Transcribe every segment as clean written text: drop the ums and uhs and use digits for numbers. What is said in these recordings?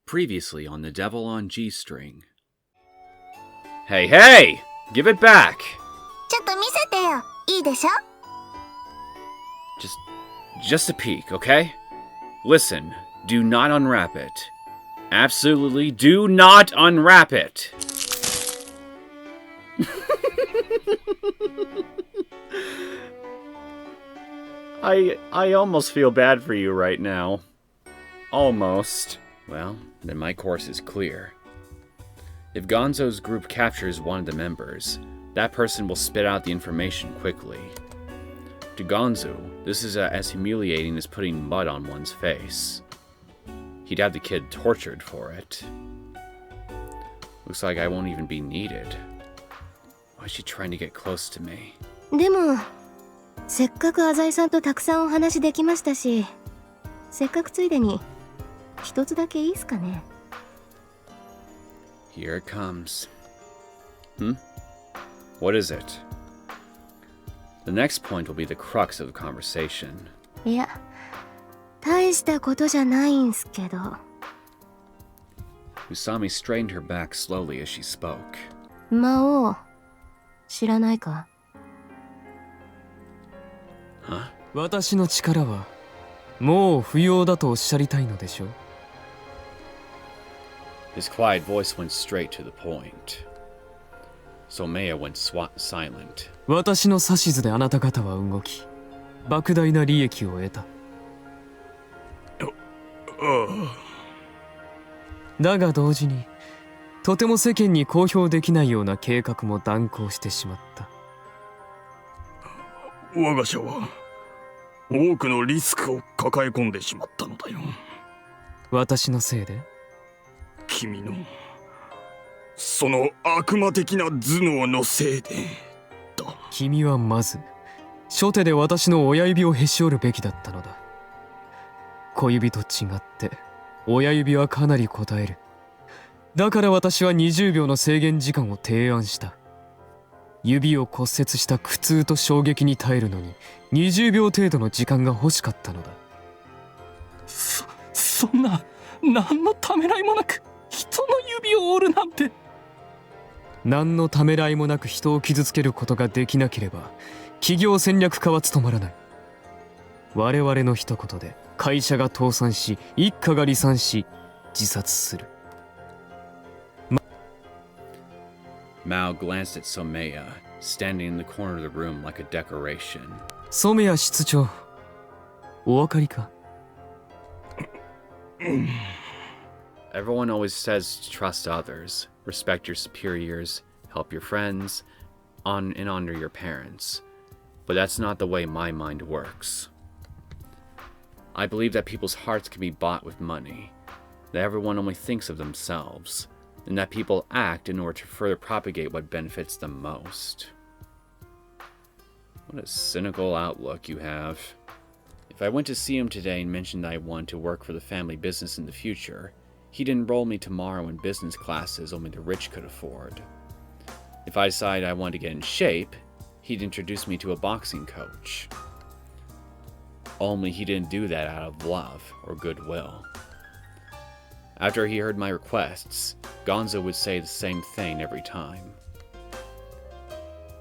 Previously on The Devil on G-String. Hey, hey! Give it back! ちょっと見せてよ。いいでしょ? Just a peek, okay? Listen, do not unwrap it. Absolutely do not unwrap it! I almost feel bad for you right now. Almost. Well, then my course is clear. If Gonzo's group captures one of the members, that person will spit out the information quickly. To Gonzo, this is as humiliating as putting mud on one's face. He'd have the kid tortured for it. Looks like I won't even be needed. Why is she trying to get close to me? でも、せっかく浅井さんとたくさんお話できましたし、せっかくついでに一つだけいいっすかね? Here it comes. What is it? The next point will be the crux of the conversation. いや、大したことじゃないんすけど。Usami straightened her back slowly as she spoke. 魔王、知らないか? Huh? 私の力はもう不要だとおっしゃりたいのでしょう? His quiet voice went straight to the point. Somaya went silent. 私の指図であなた方は動き、莫大な利益を得た。だが同時に、とても世間に公表できないような計画も断行してしまった。我が社は多くのリスクを抱え込んでしまったのだよ。私のせいで？君のその悪魔的な頭脳のせいでだ。君はまず初手で私の親指をへし折るべきだったのだ。小指と違って親指はかなり応える。だから私は20秒の制限時間を提案した。指を骨折した苦痛と衝撃に耐えるのに20秒程度の時間が欲しかったのだ。そんな何のためらいもなく人の指を折るなんて。何のためらいもなく人を傷つけることができなければ企業戦略家は務まらない。我々の一言で会社が倒産し一家が離散し自殺する。Maou glanced at Somaya, standing in the corner of the room like a decoration. 染谷室長、お分かりか? Everyone always says to trust others, respect your superiors, help your friends, and honor your parents. But that's not the way my mind works. I believe that people's hearts can be bought with money, that everyone only thinks of themselves, and that people act in order to further propagate what benefits them most. What a cynical outlook you have. If I went to see him today and mentioned I wanted to work for the family business in the future, he'd enroll me tomorrow in business classes only the rich could afford. If I decided I wanted to get in shape, he'd introduce me to a boxing coach. Only he didn't do that out of love or goodwill. After he heard my requests, Gonzo would say the same thing every time.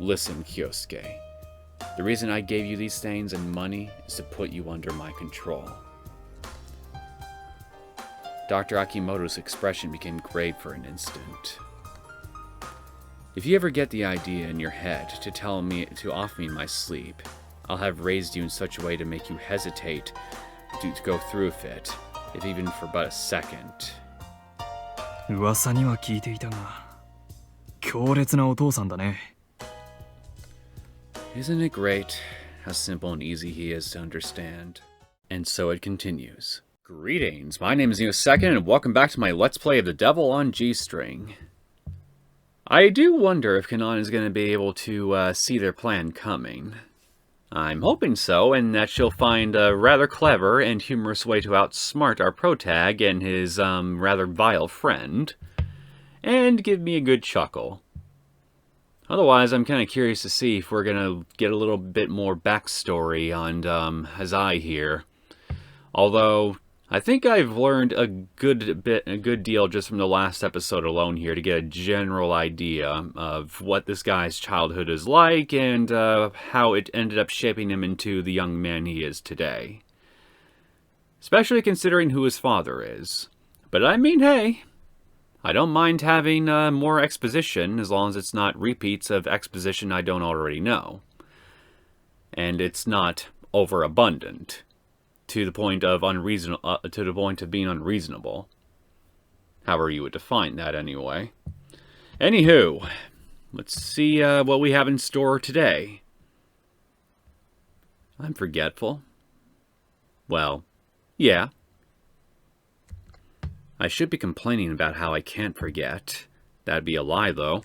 Listen, Kyosuke. The reason I gave you these things and money is to put you under my control. Dr. Akimoto's expression became grave for an instant. If you ever get the idea in your head to tell me to offer me my sleep, I'll have raised you in such a way to make you hesitate to go through with it, if even for but a second. 噂には聞いていたが、強烈なお父さんだね。Isn't it great how simple and easy he is to understand? And so it continues. Greetings, my name is Neosekken, and welcome back to my Let's Play of The Devil on G-String. I do wonder if Kanan is going to be able to see their plan coming. I'm hoping so, and that she'll find a rather clever and humorous way to outsmart our protag and his rather vile friend, and give me a good chuckle. Otherwise, I'm kind of curious to see if we're going to get a little bit more backstory on Hazai here. Although, I think I've learned a good deal just from the last episode alone here to get a general idea of what this guy's childhood is like and how it ended up shaping him into the young man he is today. Especially considering who his father is. But I mean, hey, I don't mind having more exposition as long as it's not repeats of exposition I don't already know. And it's not overabundant. To the point of being unreasonable. However you would define that, anyway. Anywho, let's see what we have in store today. I'm forgetful. Well, yeah. I should be complaining about how I can't forget. That'd be a lie, though.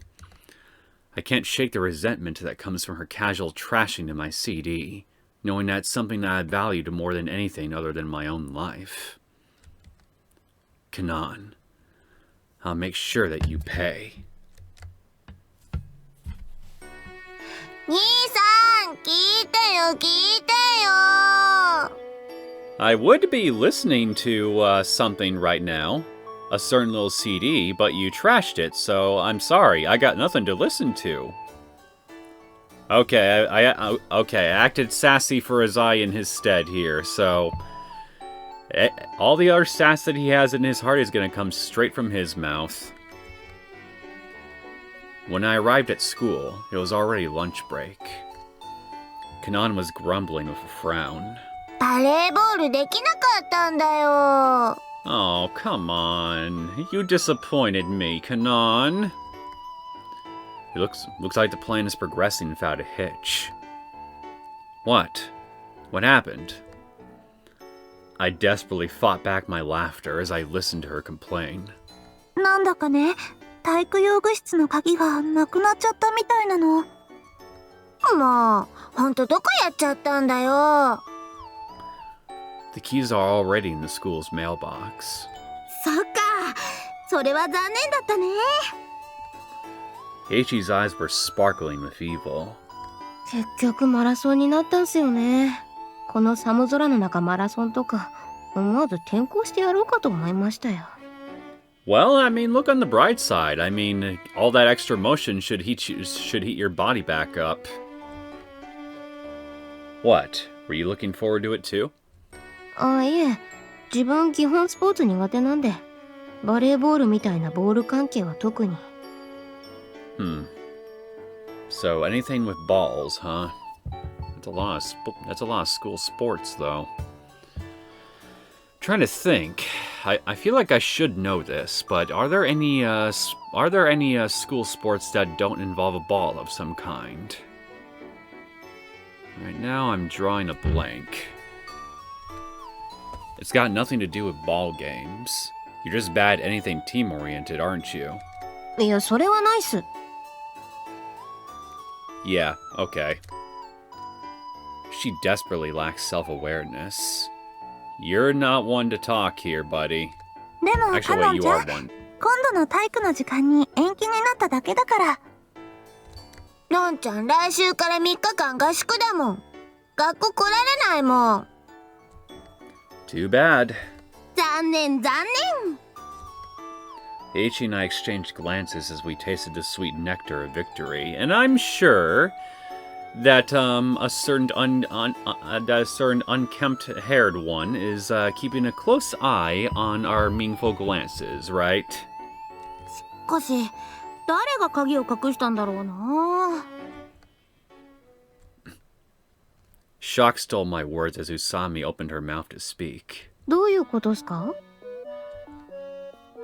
I can't shake the resentment that comes from her casual trashing to my CD. Knowing that's something that I valued more than anything other than my own life. Kanan, I'll make sure that you pay. 兄さん、聞いてよ、聞いてよ。 I would be listening to something right now. A certain little CD, but you trashed it, so I'm sorry. I got nothing to listen to. Okay, I acted sassy for Azai in his stead here, so... all the other sass that he has in his heart is gonna come straight from his mouth. When I arrived at school, it was already lunch break. Kanan was grumbling with a frown. バレーボールできなかったんだよ。 Oh, come on. You disappointed me, Kanan. It looks like the plan is progressing without a hitch. What? What happened? I desperately fought back my laughter as I listened to her complain. なんだかね、体育用具室の鍵がなくなっちゃったみたいなの。もう、ほんとどこやっちゃったんだよ。 The keys are already in the school's mailbox. そっか、それは残念だったね。 Eiichi's eyes were sparkling with evil. 結局マラソンになったんすよね。この寒空の中マラソンとか思わず転校してやろうかと思いましたよ。 Well, I mean, look on the bright side. I mean, all that extra motion should heat your body back up. What? Were you looking forward to it too? あ、いえ、自分基本スポーツ苦手なんで、バレーボールみたいなボール関係は特に。 So anything with balls, huh? That's a lot of school sports, though. Trying to think. I feel like I should know this, but are there any school sports that don't involve a ball of some kind? Right now, I'm drawing a blank. It's got nothing to do with ball games. You're just bad at anything team-oriented, aren't you? いや、それはないっす。 Yeah, okay. She desperately lacks self-awareness. You're not one to talk here, buddy. でも Actually, 彼 wait, you 女 are one. 今度の体育の時間に延期になっただけだから。のんちゃん来週から3日間合宿だもん。学校来られないもん。 Too bad. 残念残念。 Eiichi and I exchanged glances as we tasted the sweet nectar of victory, and I'm sure that a certain unkempt-haired one is keeping a close eye on our meaningful glances, right? しかし、誰が鍵を隠したんだろうな。 Shock stole my words as Usami opened her mouth to speak. どういうことですか？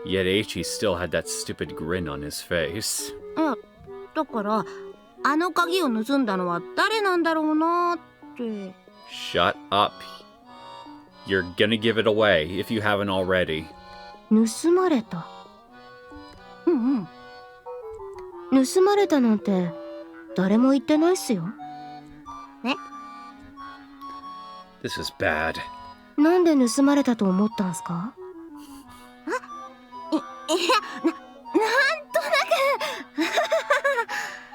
Yet Eiichi still had that stupid grin on his face. だからあの鍵を盗んだのは誰なんだろうなって。 Shut up. You're gonna give it away if you haven't already. 盗まれた。うんうん。盗まれたなんて誰も言ってないっすよ。え？ This is bad. なんで盗まれたと思ったんすか？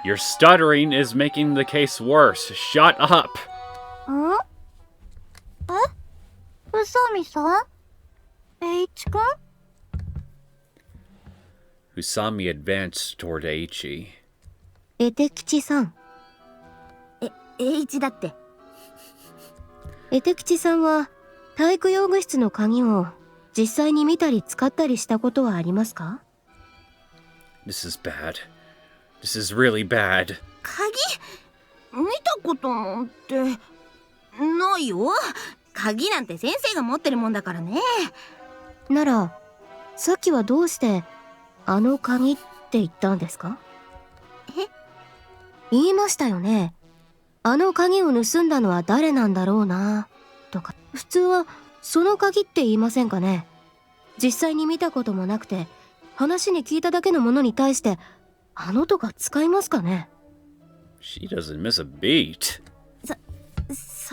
Your stuttering is making the case worse. Shut up! ん？え？宇佐美さん？ H 君 Usami advanced toward Eiichi. エテ吉さん。H だって。エテ吉さんは体育用具室の鍵を実際に見たり使ったりしたことはありますか？ This is bad. This is really bad. 鍵見たことなんてないよ。鍵なんて先生が持ってるもんだからね。ならさっきはどうしてあの鍵って言ったんですか？言いましたよね。あの鍵を盗んだのは誰なんだろうなとか。普通はその鍵って言いませんかね。実際に見たこともなくて話に聞いただけのものに対してあのとか使いますかね。 She doesn't miss a beat. そ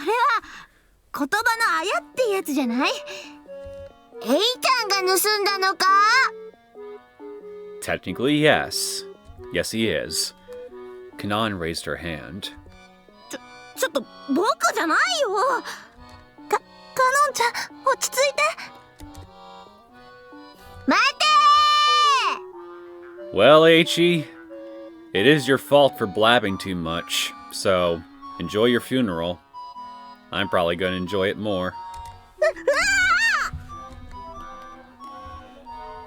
れは言葉のあやってやつじゃない？エイちゃんが盗んだのか？ Technically, yes. Yes, he is. Kanan raised her hand. ちょっと僕じゃないよ。カノンちゃん落ち着いて。待てー。 Well, Eiichi, it is your fault for blabbing too much, so enjoy your funeral. I'm probably gonna enjoy it more.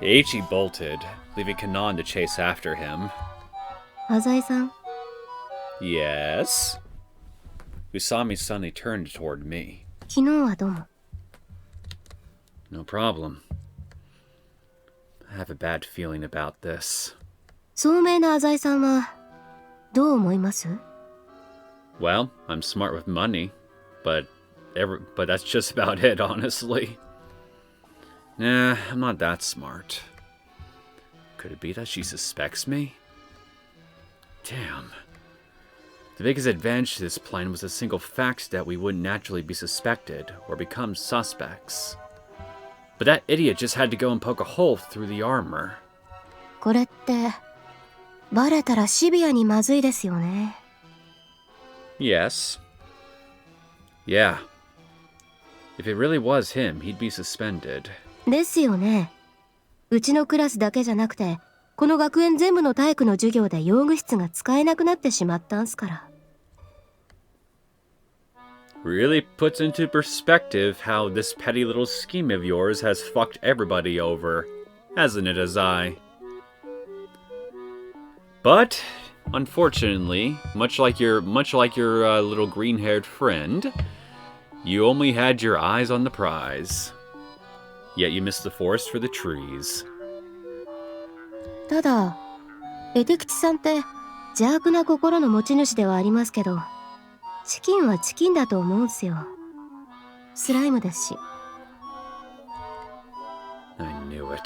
Eiichi bolted, leaving Kanan to chase after him. 浅井さん。 Yes? Usami suddenly turned toward me. 昨日はどうも。 No problem. I have a bad feeling about this. 聡明な浅井さんはどう思います？ Well, I'm smart with money, but that's just about it, honestly. Nah, I'm not that smart. Could it be that she suspects me? Damn. The biggest advantage to this plan was the single fact that we wouldn't naturally be suspected or become suspects. But that idiot just had to go and poke a hole through the armor. これってバレたらシビアにまずいですよね。 Yes. Yeah. If it really was him, he'd be suspended. ですよね。うちのクラスだけじゃなくてこの学園全部の体育の授業で用具室が使えなくなってしまったんすから。 Really puts into perspective how this petty little scheme of yours has fucked everybody over, hasn't it, Azai? But, unfortunately, much like your little green-haired friend, you only had your eyes on the prize. Yet you missed the forest for the trees. ただエテ吉さんって邪悪な心の持ち主ではありますけど、チキンはチキンだと思うんすよ。スライムですし。 I knew it.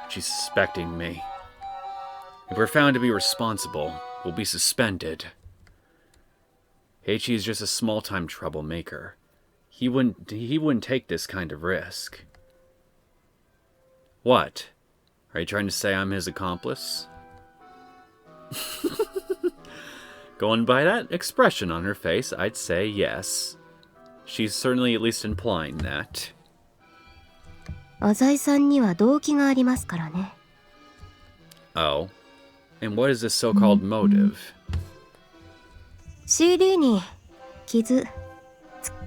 She's suspecting me. If we're found to be responsible, we'll be suspended. Heiichi is just a small-time troublemaker. He wouldn't take this kind of risk. What? Are you trying to say I'm his accomplice? Going by that expression on her face, I'd say yes. She's certainly at least implying that. 浅井さんには動機がありますからね。 Oh. And what is this so-called motive? CD に傷。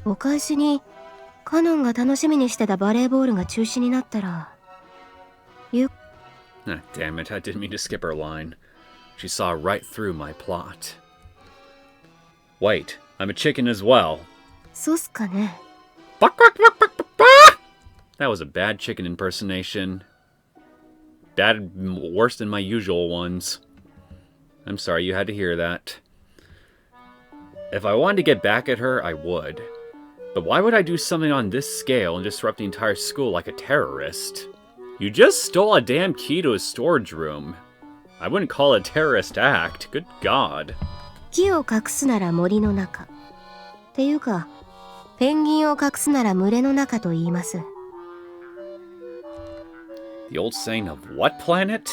お返しにカノンが楽しみにしてたバレーボールが中止になったら。Ah, damn it, I didn't mean to skip her line. She saw right through my plot. Wait, I'm a chicken as well. そうっすかね。 That was a bad chicken impersonation. Bad, worse than my usual ones. I'm sorry you had to hear that. If I wanted to get back at her, I would. But why would I do something on this scale and disrupt the entire school like a terrorist? You just stole a damn key to a storage room. I wouldn't call it a terrorist act. Good God. 木を隠すなら森の中。っていうか、ペンギンを隠すなら群れの中と言います。The old saying of what planet?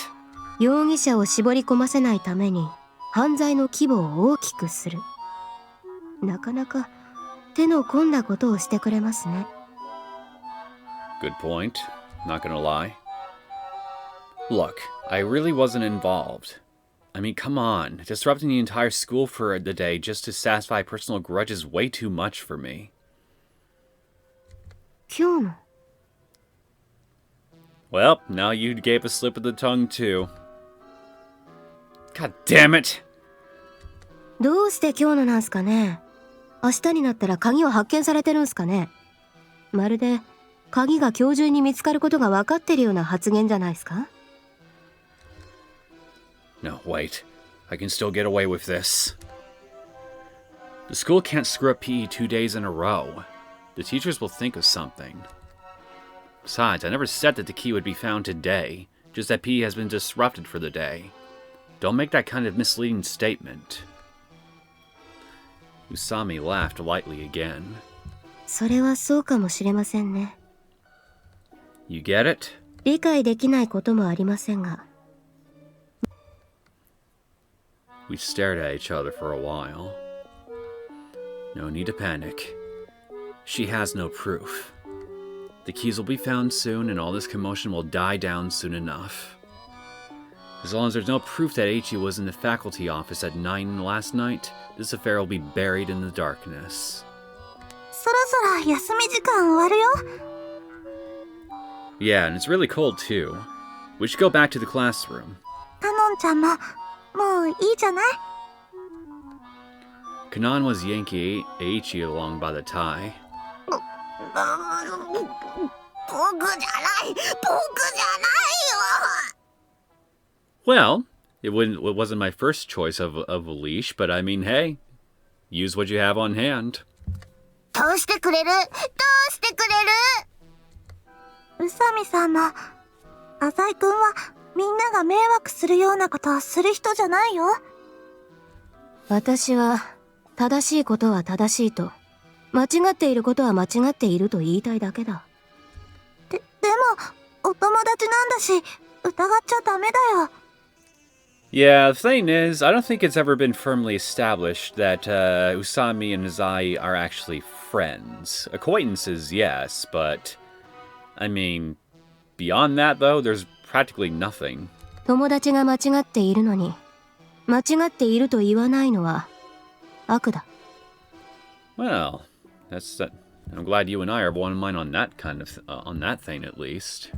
容疑者を絞り込ませないために犯罪の規模を大きくする。なかなか手の込んだことをしてくれますね。 Good point. not gonna lie. Look, I really wasn't involved. I mean, come on. Disrupting the entire school for the day just to satisfy personal grudges is way too much for me. 今日の Well, now you gave a slip of the tongue too. God damn it! どうして今日のなんすかね。明日になったら鍵を発見されてるんすかね。まるで鍵が今日中に見つかることが分かってるような発言じゃないですか。 No, wait. I can still get away with this. The school can't screw up PE 2 days in a row. The teachers will think of something. Besides, I never said that the key would be found today, just that PE has been disrupted for the day. Don't make that kind of misleading statement. Usami laughed lightly again. それはそうかもしれませんね。 You get it? 理解できないこともありませんが。 We stared at each other for a while. No need to panic. She has no proof. The keys will be found soon, and all this commotion will die down soon enough. As long as there's no proof that Eiichi was in the faculty office at 9 last night, this affair will be buried in the darkness. そろそろ休み時間終わるよ。 Yeah, and it's really cold too. We should go back to the classroom. カノンちゃんももういいじゃない。 Kanan was yanking Eiichi along by the tie. 僕じゃない、僕じゃないよ。 Well, it wasn't my first choice of a leash, but I mean, hey, use what you have on hand. どうしてくれる？どうしてくれる？宇佐美さんも浅井くんはみんなが迷惑するようなことをする人じゃないよ。私は正しいことは正しいと、間違っていることは間違っていると言いたいだけだ。でもお友達なんだし疑っちゃダメだよ。 Yeah, the thing is, I don't think it's ever been firmly established that Usami and Azai are actually friends. Acquaintances, yes, but I mean, beyond that though, there's practically nothing. 友達が間違っているのに、間違っていると言わないのは悪だ。 Well, that's that. I'm glad you and I are one in mind on that kind of on that thing at least.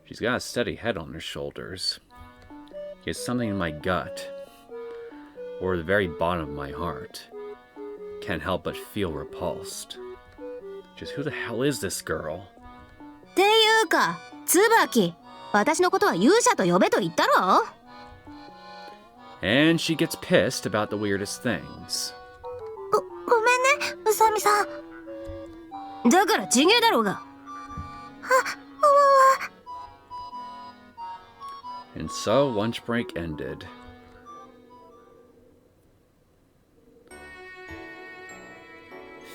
She's got a steady head on her shoulders. Yet something in my gut, or the very bottom of my heart, can't help but feel repulsed. Just who the hell is this girl? っていうか、椿、私のことは勇者と呼べと言ったろ。 And she gets pissed about the weirdest things. ごめんね、宇佐美さん。だからちげえだろうが。And so lunch break ended.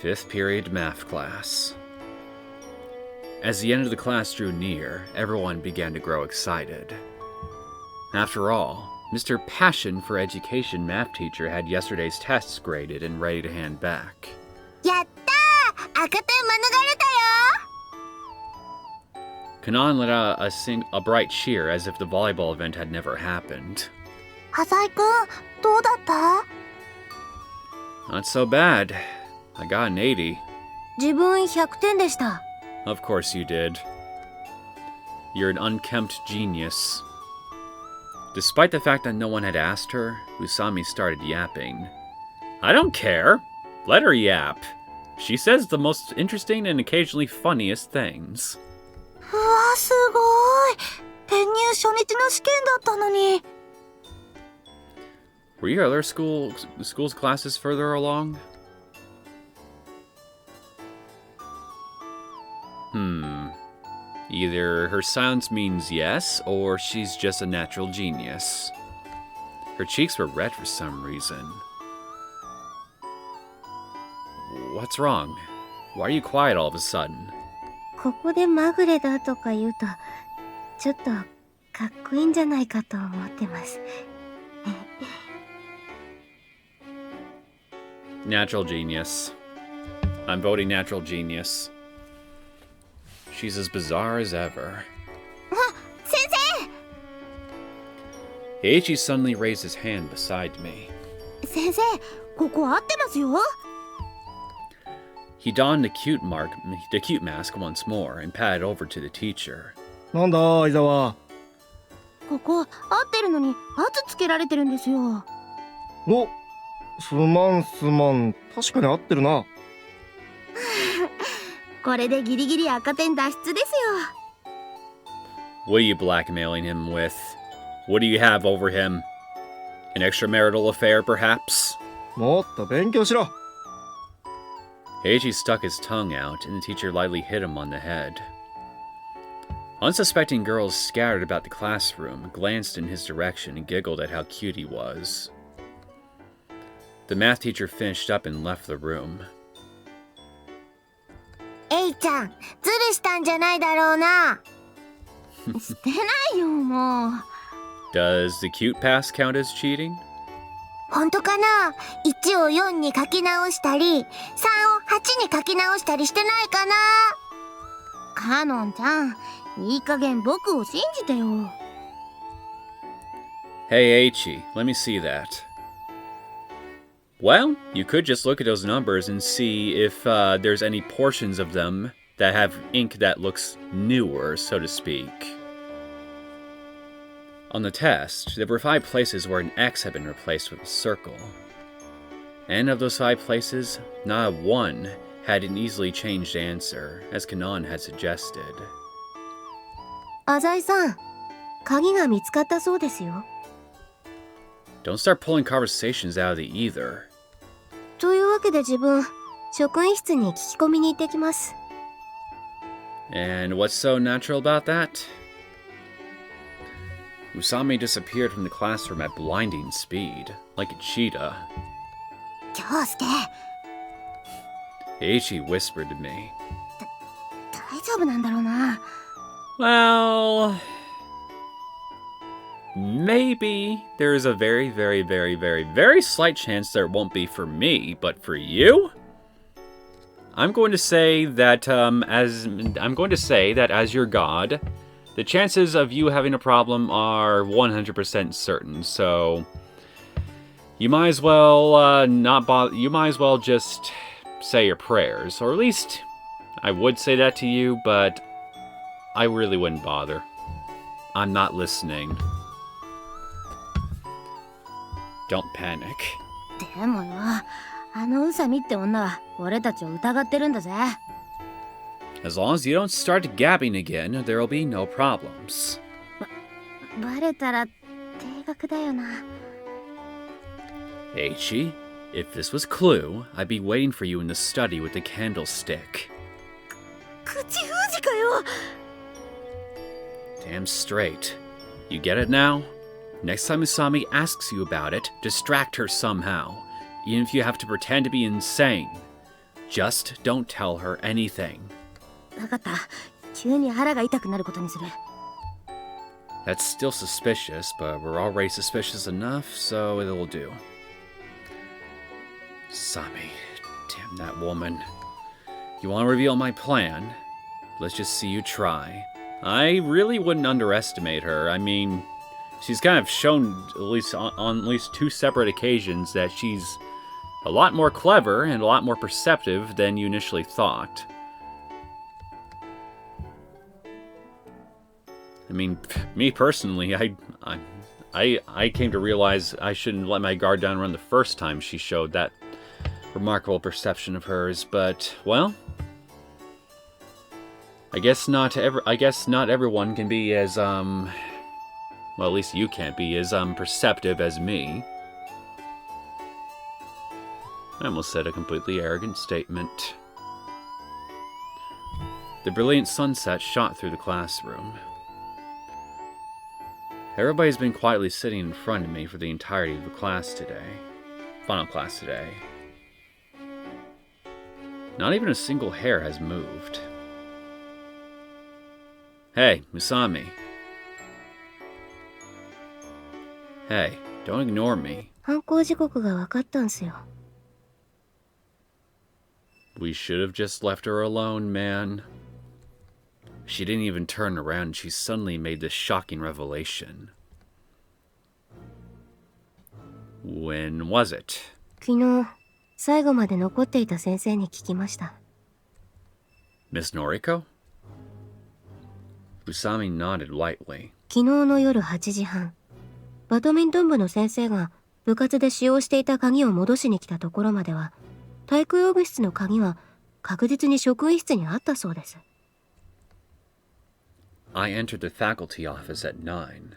Fifth period math class. As the end of the class drew near, everyone began to grow excited. After all, Mr. Passion for Education math teacher had yesterday's tests graded and ready to hand back. やったー、赤点免れたよ。 Kanan let out a bright cheer as if the volleyball event had never happened. 浅井くん、どうだった？ Not so bad. I got an 80. 自分100点でした。 Of course you did. You're an unkempt genius. Despite the fact that no one had asked her, Usami started yapping. I don't care. Let her yap. She says the most interesting and occasionally funniest things. うわ、すごい。転入初日の試験だったのに。 Were your other school's classes further along? Either her silence means yes, or she's just a natural genius. Her cheeks were red for some reason. What's wrong? Why are you quiet all of a sudden? ここでまぐれだとか言うと、ちょっとかっこいいんじゃないかと思ってます。Natural genius. I'm voting natural genius. She's as bizarre as ever. 先生 Eiichi suddenly raised his hand beside me. 先生、ここ合ってますよ。 He donned the cute mask once more and padded over to the teacher. なんだ相沢。ここ合ってるのに圧つけられてるんですよ。お、すまんすまん。確かに合ってるな。これでギリギリ赤点脱出ですよ。 What are you blackmailing him with? What do you have over him? An extramarital affair, perhaps? もっと勉強しろ。 Eiichi stuck his tongue out, and the teacher lightly hit him on the head. Unsuspecting girls scattered about the classroom glanced in his direction and giggled at how cute he was. The math teacher finished up and left the room. エイちゃん、ズルしたんじゃないだろうな。してないよ、もう。 Does the cute pass count as cheating? 本当かな。1を4に書き直したり、3を8に書き直したりしてないかな。カノンちゃん、いい加減僕を信じてよ。 Hey, Eiichi, let me see that. Well, you could just look at those numbers and see if there's any portions of them that have ink that looks newer, so to speak. On the test, there were 5 places where an X had been replaced with a circle. And of those 5 places, not one had an easily changed answer, as Kanon had suggested. 浅井さん、鍵が見つかったそうですよ。 Don't start pulling conversations out of the ether. というわけで自分、職員室に聞き込みに行ってきます。 And what's so natural about that? Usami disappeared from the classroom at blinding speed, like a cheetah. 京介、 Eiichi whispered to me. 大丈夫なんだろうな。 Well, maybe there's a very, very, very, very, very slight chance there won't be for me, but for you? I'm going to say that as your god, the chances of you having a problem are 100% certain. So you might as well not bother. You might as well just say your prayers, or at least I would say that to you, but I really wouldn't bother. I'm not listening. Don't panic. でもよ、あの宇佐美って女は俺たちを疑ってるんだぜ。 As long as you don't start gabbing again, there'll be no problems. バレたら定額だよな。 Eiichi, if this was Clue, I'd be waiting for you in the study with the candlestick. 口封じかよ。 Damn straight. You get it now? Next time Usami asks you about it, distract her somehow, even if you have to pretend to be insane. Just don't tell her anything. わかった。急に腹が痛くなることにする。 That's still suspicious, but we're already suspicious enough, so it'll do. Usami, damn that woman. You want to reveal my plan? Let's just see you try. I really wouldn't underestimate her. I mean, she's kind of shown, at least on at least 2 separate occasions, that she's a lot more clever and a lot more perceptive than you initially thought. I mean, me personally, I came to realize I shouldn't let my guard down around the first time she showed that remarkable perception of hers, but, well, I guess not everyone can be as, well, at least you can't be as, perceptive as me. I almost said a completely arrogant statement. The brilliant sunset shot through the classroom. Everybody's been quietly sitting in front of me for the entirety of the class today. Final class today. Not even a single hair has moved. Hey, Usami. Hey, don't ignore me. 犯行時刻が分かったんすよ。 We should have just left her alone, man. She didn't even turn around and she suddenly made this shocking revelation. When was it? 昨日最後まで残っていた先生に聞きました。 Miss Noriko? Usami nodded lightly. 昨日の夜8時半、バドミントン部の先生が部活で使用していた鍵を戻しに来たところまでは、体育用具室の鍵は確実に職員室にあったそうです。 I entered the faculty office at 9.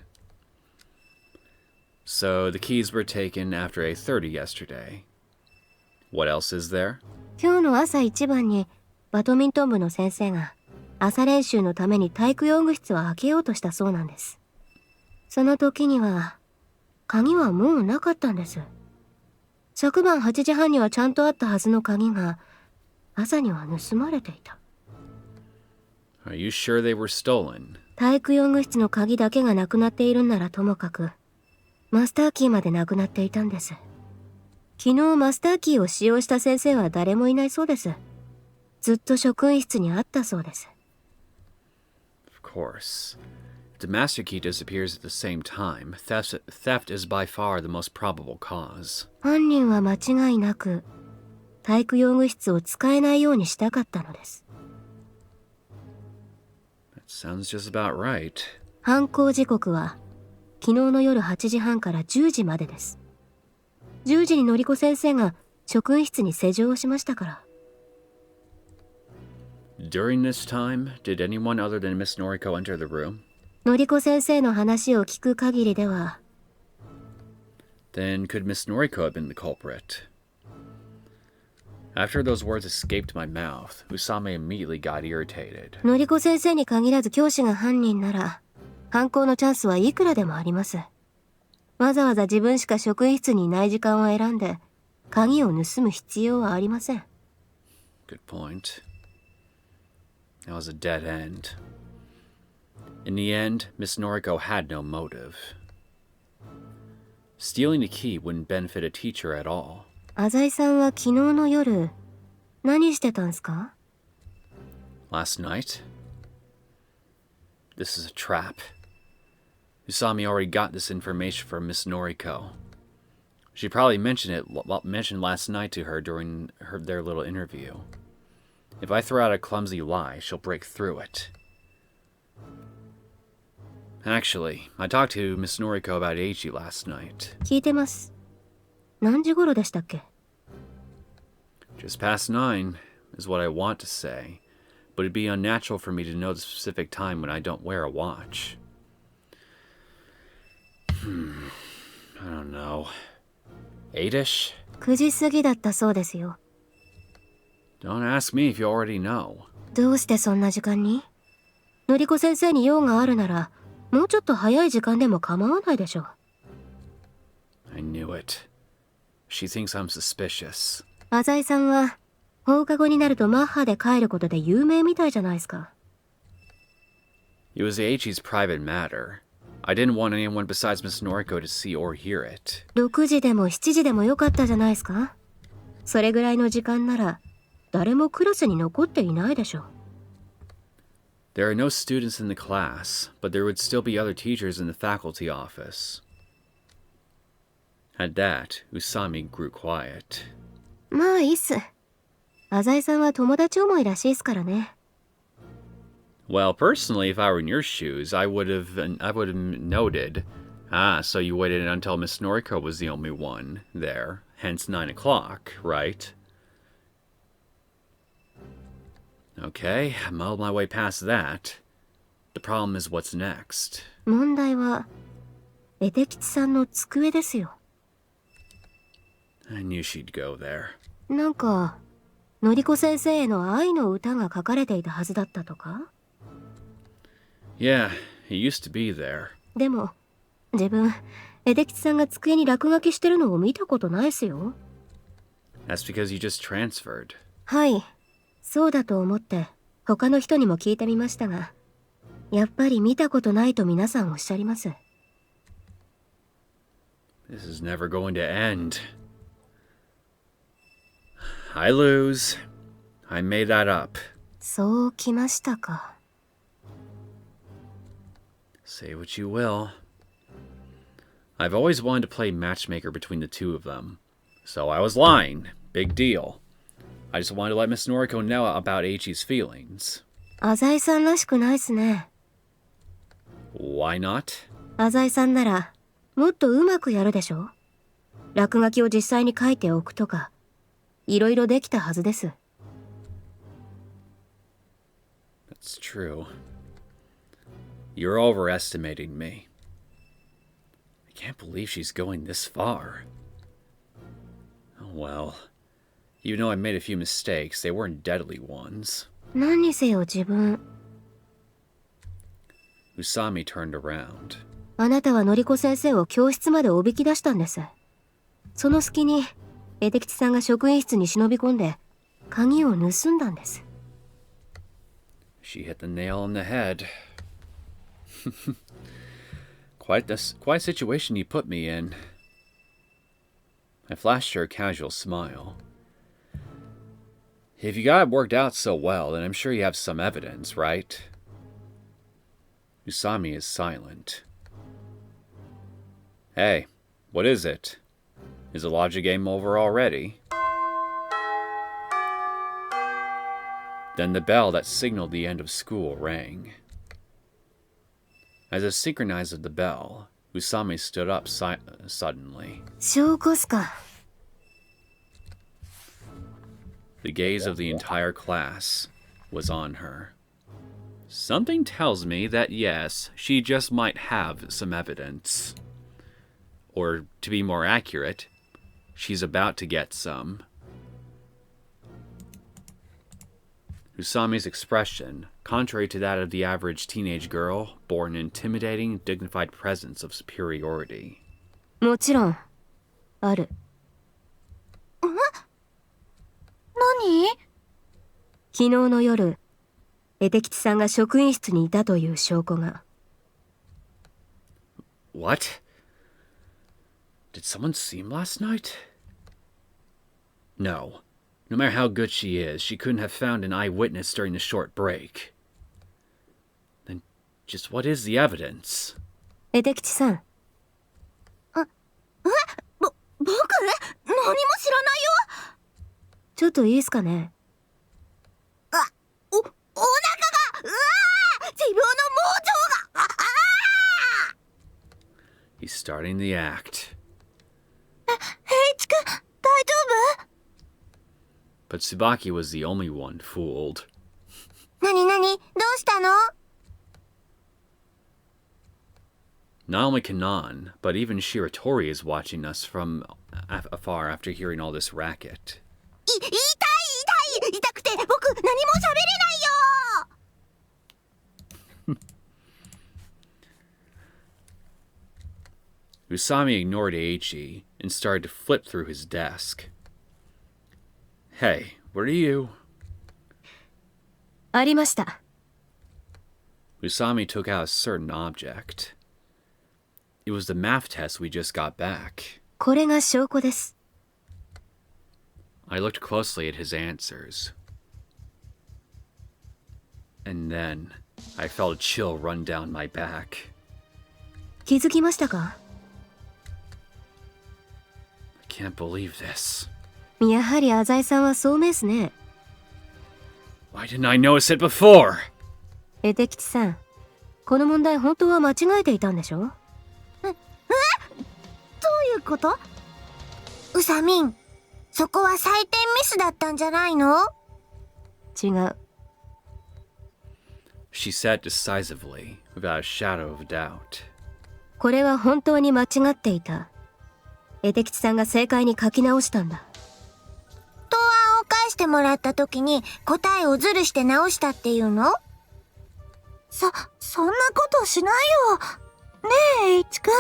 So the keys were taken after 8:30 yesterday. What else is there? 今日の朝一番にバドミントン部の先生が朝練習のために体育用具室を開けようとしたそうなんです。その時には鍵はもうなかったんです。昨晩8時半にはちゃんとあったはずの鍵が朝には盗まれていた。 Are you sure they were stolen? 体育用具室の鍵だけがなくなっているんならともかく、マスターキーまでなくなっていたんです。昨日マスターキーを使用した先生は誰もいないそうです。ずっと職員室にあったそうです。 Of course. If the master key disappears at the same time, theft is by far the most probable cause. 犯人は間違いなく体育用具室を使えないようにしたかったのです。 That sounds just about right. 犯行時刻は昨日の夜8時半から10時までです。10時にのりこ先生が職員室に施錠をしましたから。 During this time, did anyone other than Miss Noriko enter the room? のりこ先生の話を聞く限りでは。 Then could Miss Noriko have been the culprit? After those words escaped my mouth, Usami immediately got irritated. のりこ先生に限らず教師が犯人なら犯行のチャンスはいくらでもあります。わざわざ自分しか職員室にいない時間を選んで鍵を盗む必要はありません。 Good point. That was a dead end. In the end, Miss Noriko had no motive. Stealing a key wouldn't benefit a teacher at all. 浅井さんは昨日の夜何してたんすか？ Last night? This is a trap. Usami already got this information from Miss Noriko. She probably mentioned last night to her during their little interview. If I throw out a clumsy lie, she'll break through it. Actually, I talked to Miss Noriko about Eiichi last night. 聞いてます。何時頃でしたっけ？ Just past 9 is what I want to say, but it'd be unnatural for me to know the specific time when I don't wear a watch. I don't know. 8ish? 9時過ぎだったそうですよ。 Don't ask me if you already know. どうしてそんな時間に？のりこ先生に用があるならもうちょっと早い時間でも構わないでしょう。 I knew it. She thinks I'm suspicious. 浅井さんは放課後になるとマッハで帰ることで有名みたいじゃないですか。 It was Eiichi's private matter. I didn't want anyone besides Miss Noriko to see or hear it. 6時でも7時でもよかったじゃないですか。それぐらいの時間なら誰もクラスに残っていないでしょう。 There are no students in the class, but there would still be other teachers in the faculty office. At that, Usami grew quiet. まあいいっす。浅井さんは友達思いらしいっすからね。 Well, personally, if I were in your shoes, I would have noted. Ah, so you waited until Miss Noriko was the only one there, hence 9 o'clock, right? Okay, I mulled my way past that. The problem is what's next. 問題は絵手吉さんの机ですよ。 I knew she'd go there. なんかのりこ先生への愛の歌が書かれていたはずだったとか？ Yeah, it used to be there. でも自分絵手吉さんが机に落書きしてるのを見たことないっすよ。 That's because you just transferred. はい、そうだと思って他の人にも聞いてみましたが、やっぱり見たことないと皆さんおっしゃります。 This is never going to end. I lose. I made that up. そうきましたか。Say what you will. I've always wanted to play matchmaker between the two of them. So I was lying. Big deal. I just wanted to let Miss Noriko know about Eiichi's feelings. 浅井さんらしくないっすね。 Why not? 浅井さんならもっとうまくやるでしょ。落書きを実際に書いておくとか、いろいろできたはずです。 That's true. You're overestimating me. I can't believe she's going this far. Oh well. Even though I made a few mistakes, they weren't deadly ones. 何にせよ自分。 Usami turned around. あなたはのりこ先生を教室までおびき出したんです。その隙に絵的さんが職員室に忍び込んで鍵を盗んだんです。 She hit the nail on the head. Quite a situation you put me in. I flashed her a casual smile. If you got it worked out so well, then I'm sure you have some evidence, right? Usami is silent. Hey, what is it? Is the logic game over already? Then the bell that signaled the end of school rang. As if synchronized with the bell, Usami stood up suddenly. 証拠っすか。 The gaze of the entire class was on her. Something tells me that yes, she just might have some evidence. Or, to be more accurate, she's about to get some. Usami's expression, contrary to that of the average teenage girl, bore an intimidating, dignified presence of superiority. もちろんある。何？昨日の夜、絵的さんが職員室にいたという証拠が。 What? Did someone see him last night? No. No matter how good she is, she couldn't have found an eyewitness during the short break. Then, just what is the evidence? 絵的さん。僕？何も知らないよ。ちょっといいっすかね。お腹が、自分の盲腸が。He's starting the act. 平一くん、大丈夫？ But Tsubaki was the only one fooled. 何どうしたの？ Not only Kanan, but even Shiratori is watching us from afar after hearing all this racket. 痛くて僕何も喋れないよ。 Usami ignored Eiichi and started to flip through his desk. Hey, what are you? ありました。 Usami took out a certain object. It was the math test we just got back. これが証拠です。 I looked closely at his answers. And then, I felt a chill run down my back. 気づきましたか？ I can't believe this. やはり浅井さんは聡明っすね。 Why didn't I notice it before? 絵的さん、この問題本当は間違えていたんでしょ？どういうこと？うさみん、そこは採点ミスだったんじゃないの？違う。 She said decisively, without a shadow of doubt. これは本当に間違っていた。絵的さんが正解に書き直したんだ。答案を返してもらった時に答えをズルして直したっていうの？そんなことしないよ。ねえ、エイチくん。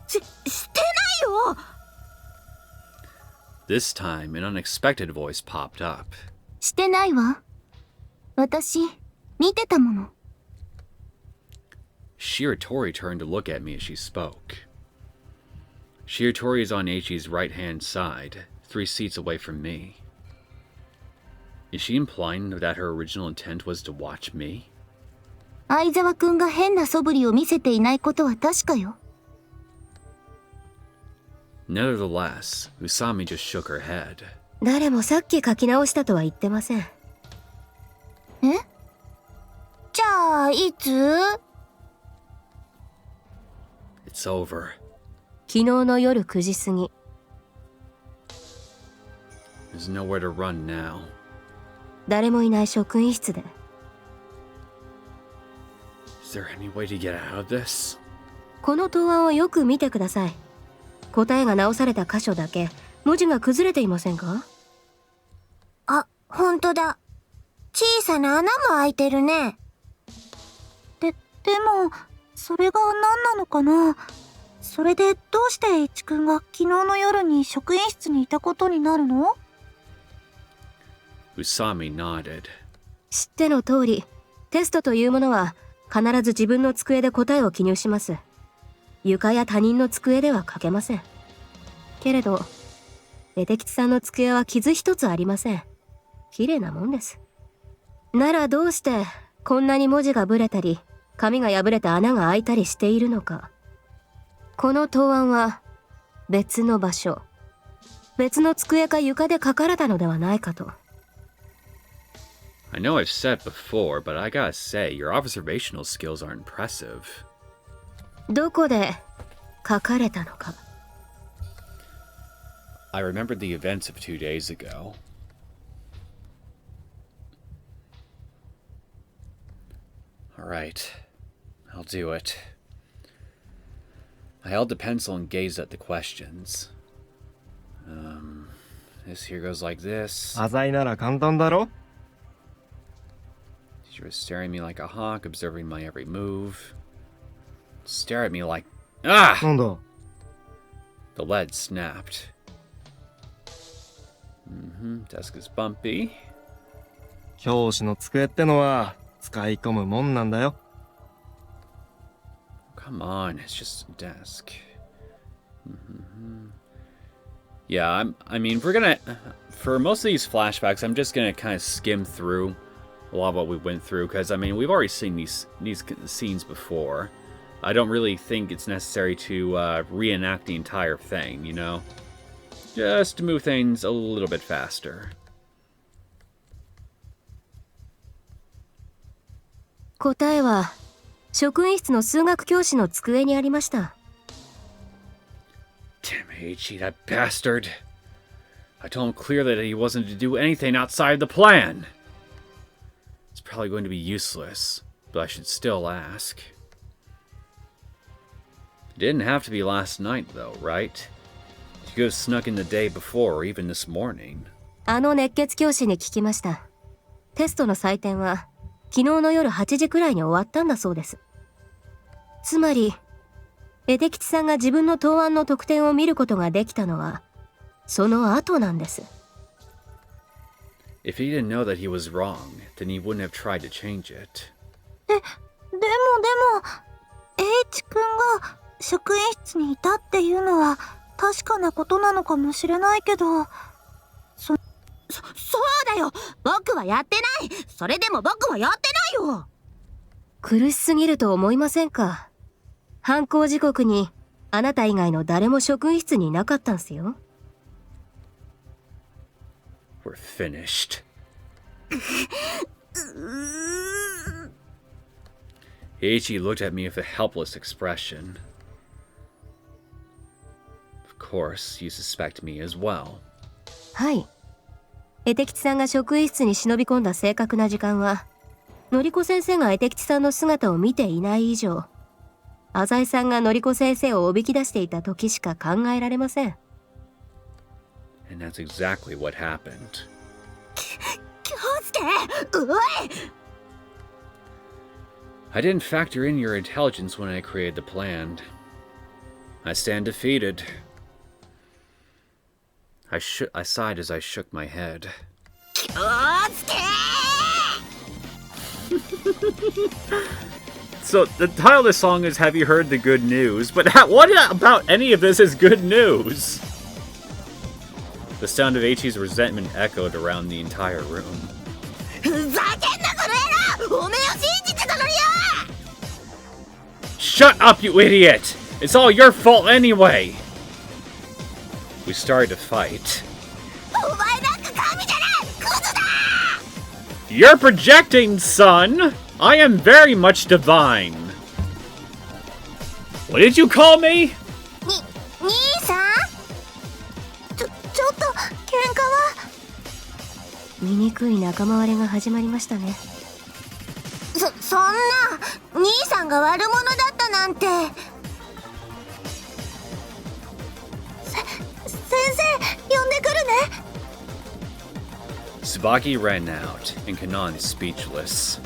してないよ。 This time, an unexpected voice popped up. してないわ。私、見てたもの。 Shiratori turned to look at me as she spoke. Shiratori is on Eiichi's right-hand side, 3 seats away from me. Is she implying that her original intent was to watch me? 相沢くんが変な素振りを見せていないことは確かよ。Nevertheless, Usami just shook her head. 誰もさっき書き直したとは言ってません。え？じゃあ、いつ？ It's over. 昨日の夜9時過ぎ。There's nowhere to run now. 誰もいない職員室で。Is there any way to get out of this? この答案をよく見てください。答えが直された箇所だけ文字が崩れていませんか？あ、ほんとだ。小さな穴も開いてるね。でも、それが何なのかな？それでどうして H 君が昨日の夜に職員室にいたことになるの？ Usami nodded. 知っての通り、テストというものは必ず自分の机で答えを記入します。床や他人の机では書けません。けれど、エテ吉さんの机は傷一つありません。綺麗なもんです。ならどうしてこんなに文字がぶれたり、紙が破れて穴が開いたりしているのか。この答案は別の場所、別の机か床で書かれたのではないかと。I know I've said before, but I gotta say, your observational skills are impressive. どこで書かれたのか。I remembered the events of 2 days ago. Alright, I'll do it. I held the pencil and gazed at the questions. This here goes like this. 浅井なら簡単だろ？ She was staring at me like a hawk, observing my every move. Stare at me like... Ah! なんだ？ The lead snapped. Desk is bumpy. 教師の机ってのは使い込むもんなんだよ。Come on, it's just a desk. Yeah, I mean, we're gonna... For most of these flashbacks, I'm just gonna kind of skim through a lot of what we went through, because, I mean, we've already seen these scenes before. I don't really think it's necessary to reenact the entire thing, you know? Just to move things a little bit faster. 答えは職員室の数学教師の机にありました。Damn H.E., that bastard. I told him clearly that he wasn't to do anything outside the plan. It's probably going to be useless, but I should still ask. It didn't have to be last night, though, right? You could have snuck in the day before, or even this morning. あの熱血教師に聞きました。テストの採点は昨日の夜8時くらいに終わったんだそうです。つまり、エテ吉さんが自分の答案の得点を見ることができたのは、その後なんです。If he didn't know that he was wrong, then he wouldn't have tried to change it. でも、H 君が職員室にいたっていうのは確かなことなのかもしれないけど、そうだよ、僕はやってない。それでも僕はやってないよ。苦しすぎると思いませんか？犯行時刻にあなた以外の誰も職員室にいなかったんすよ。We're finished. Eiichi looked at me with a helpless expression. Of course, you suspect me as well. はい。エテ吉さんが職員室に忍び込んだ正確な時間は、のりこ先生がエテ吉さんの姿を見ていない以上、浅井さんがのりこ先生をおびき出していた時しか考えられません。And that's exactly what happened. 京介、うおい！ I didn't factor in your intelligence when I created the plan. I stand defeated. I sighed as I shook my head. 京介So, the title of the song is Have You Heard the Good News? But what about any of this is good news? The sound of Eiichi's resentment echoed around the entire room. ふざけんなこの野郎！おめえを信じてたのによ！ Shut up, you idiot! It's all your fault anyway! We started to fight. お前なんか神じゃないクズだ You're projecting, son! I am very much divine. What did you call me? 兄さんちょっと喧嘩は醜い仲間割れが始まりましたね。そんな兄さんが悪者だったなんて先生呼んでくるね Tsubaki ran out, and Kanan's speechless.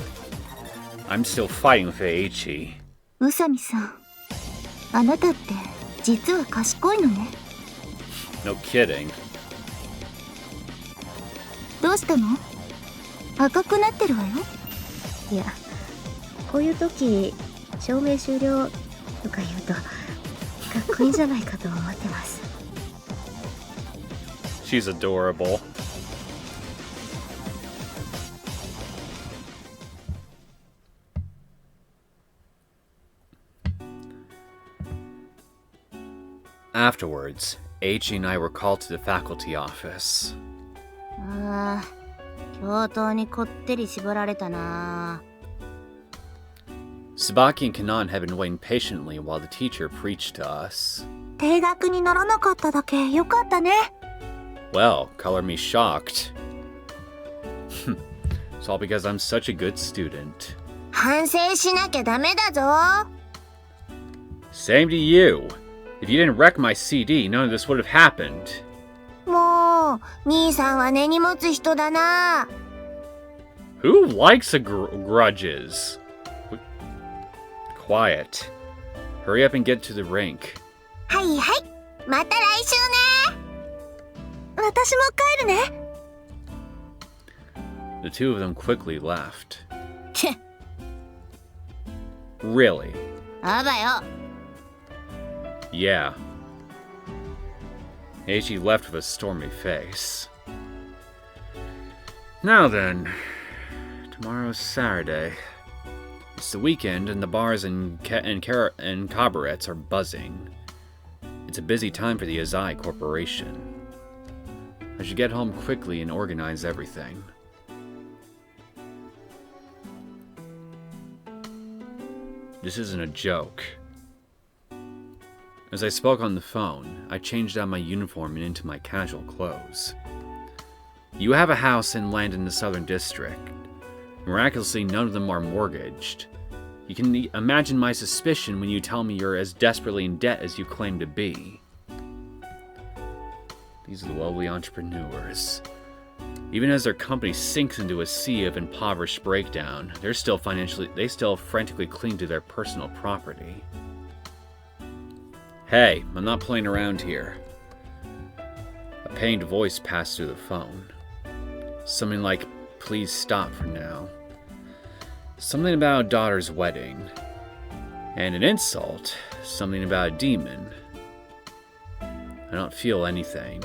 I'm still fighting with Eiichi. 宇佐美さんあなたって実は賢いのね No kidding. どうしたの赤くなってるわよいや、こういう時証明終了とか言うとかっこいいんじゃないかと思ってます。 She's adorable. Afterwards, Eiichi and I were called to the faculty office. ああ教頭にこってり絞られたな Tsubaki and Kanan had been waiting patiently while the teacher preached to us. 定額にならなかっただけよかったね Well, color me shocked. It's all because I'm such a good student. 反省しなきゃダメだぞ Same to you. If you didn't wreck my CD, none of this would have happened. もう兄さんは根に持つ人だな Who likes grudges? Quiet. Hurry up and get to the rink. はいはいまた来週ね私も帰るね The two of them quickly left. チェ Really? あばよ Yeah. Eiichi left with a stormy face. Now then, tomorrow's Saturday. It's the weekend and the bars and cabarets are buzzing. It's a busy time for the Usami Corporation. I should get home quickly and organize everything. This isn't a joke. As I spoke on the phone, I changed out my uniform and into my casual clothes. You have a house and land in the Southern District. Miraculously, none of them are mortgaged. You can imagine my suspicion when you tell me you're as desperately in debt as you claim to be. These lowly entrepreneurs. Even as their company sinks into a sea of impoverished breakdown, they still frantically cling to their personal property. Hey, I'm not playing around here. A pained voice passed through the phone. Something like, please stop for now. Something about a daughter's wedding. And an insult, something about a demon. I don't feel anything.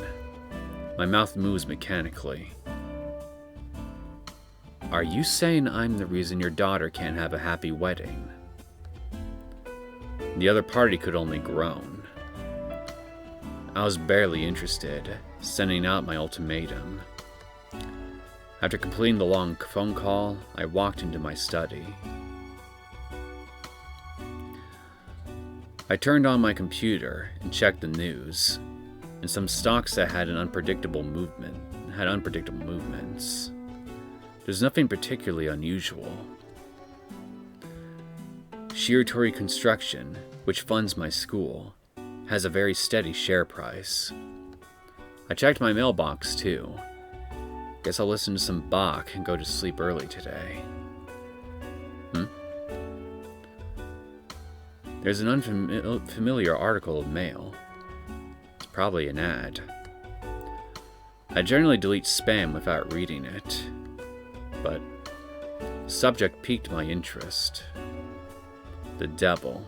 My mouth moves mechanically. Are you saying I'm the reason your daughter can't have a happy wedding? The other party could only groan. I was barely interested, sending out my ultimatum. After completing the long phone call, I walked into my study. I turned on my computer and checked the news, and some stocks that had unpredictable movements. There's nothing particularly unusual. Shiratori Construction, which funds my school, has a very steady share price. I checked my mailbox too. Guess I'll listen to some Bach and go to sleep early today. There's an unfamiliar article of mail. It's probably an ad. I generally delete spam without reading it, but the subject piqued my interest. The devil.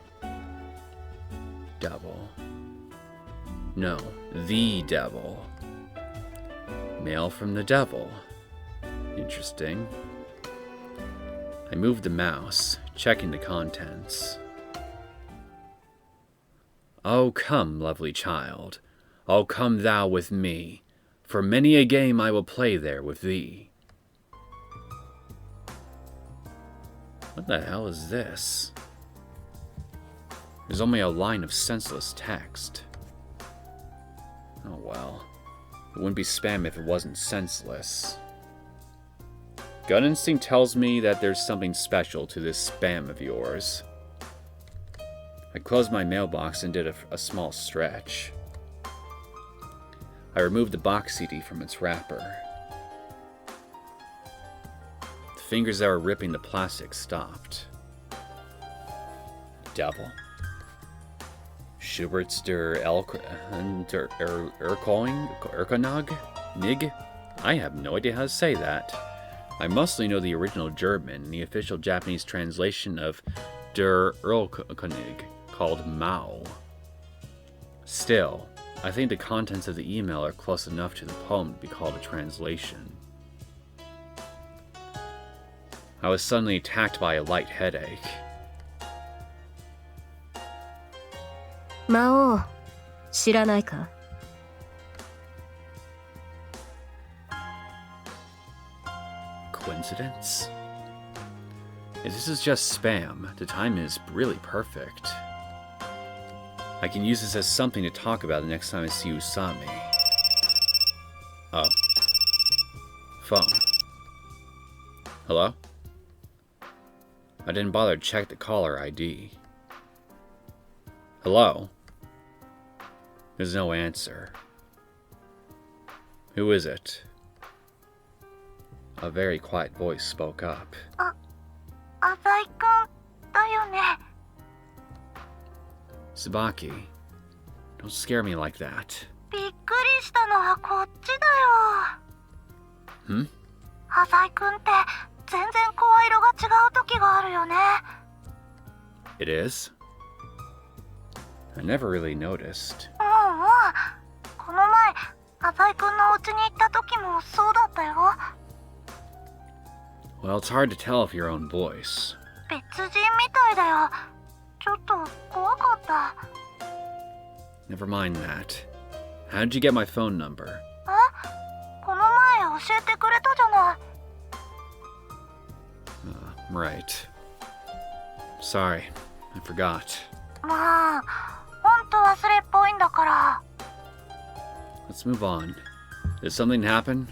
No, the devil. Mail from the devil. Interesting. I moved the mouse, checking the contents. Oh, come, lovely child. Oh, come thou with me. For many a game I will play there with thee. What the hell is this? There's only a line of senseless text. Oh well. It wouldn't be spam if it wasn't senseless. Gut instinct tells me that there's something special to this spam of yours. I closed my mailbox and did a small stretch. I removed the box CD from its wrapper. The fingers that were ripping the plastic stopped. Devil. Schubert's der Erkonog? Nig? I have no idea how to say that. I mostly know the original German and the official Japanese translation of der Erlkönig, called Maou. Still, I think the contents of the email are close enough to the poem to be called a translation. I was suddenly attacked by a light headache. 魔王、知らないか? Coincidence? If this is just spam, the time is really perfect. I can use this as something to talk about the next time I see Usami. Oh. Phone. Hello? I didn't bother to check the caller ID. Hello? There's no answer. Who is it? A very quiet voice spoke up. 浅井くんだよね。 Tsubaki, don't scare me like that. びっくりしたのはこっちだよ。Hmm? 浅井くんって全然声色が違う時があるよね。 It is? I never really noticed. この前浅井くんのお家に行った時もそうだったよ。 Well, it's hard to tell if your own voice. 別人みたいだよ。ちょっと怖かった。 Never mind that. How did you get my phone number? この前教えてくれたじゃない。 Right. Sorry, I forgot. まあ、ほんと忘れっぽいんだから。 Let's move on. Did something happen?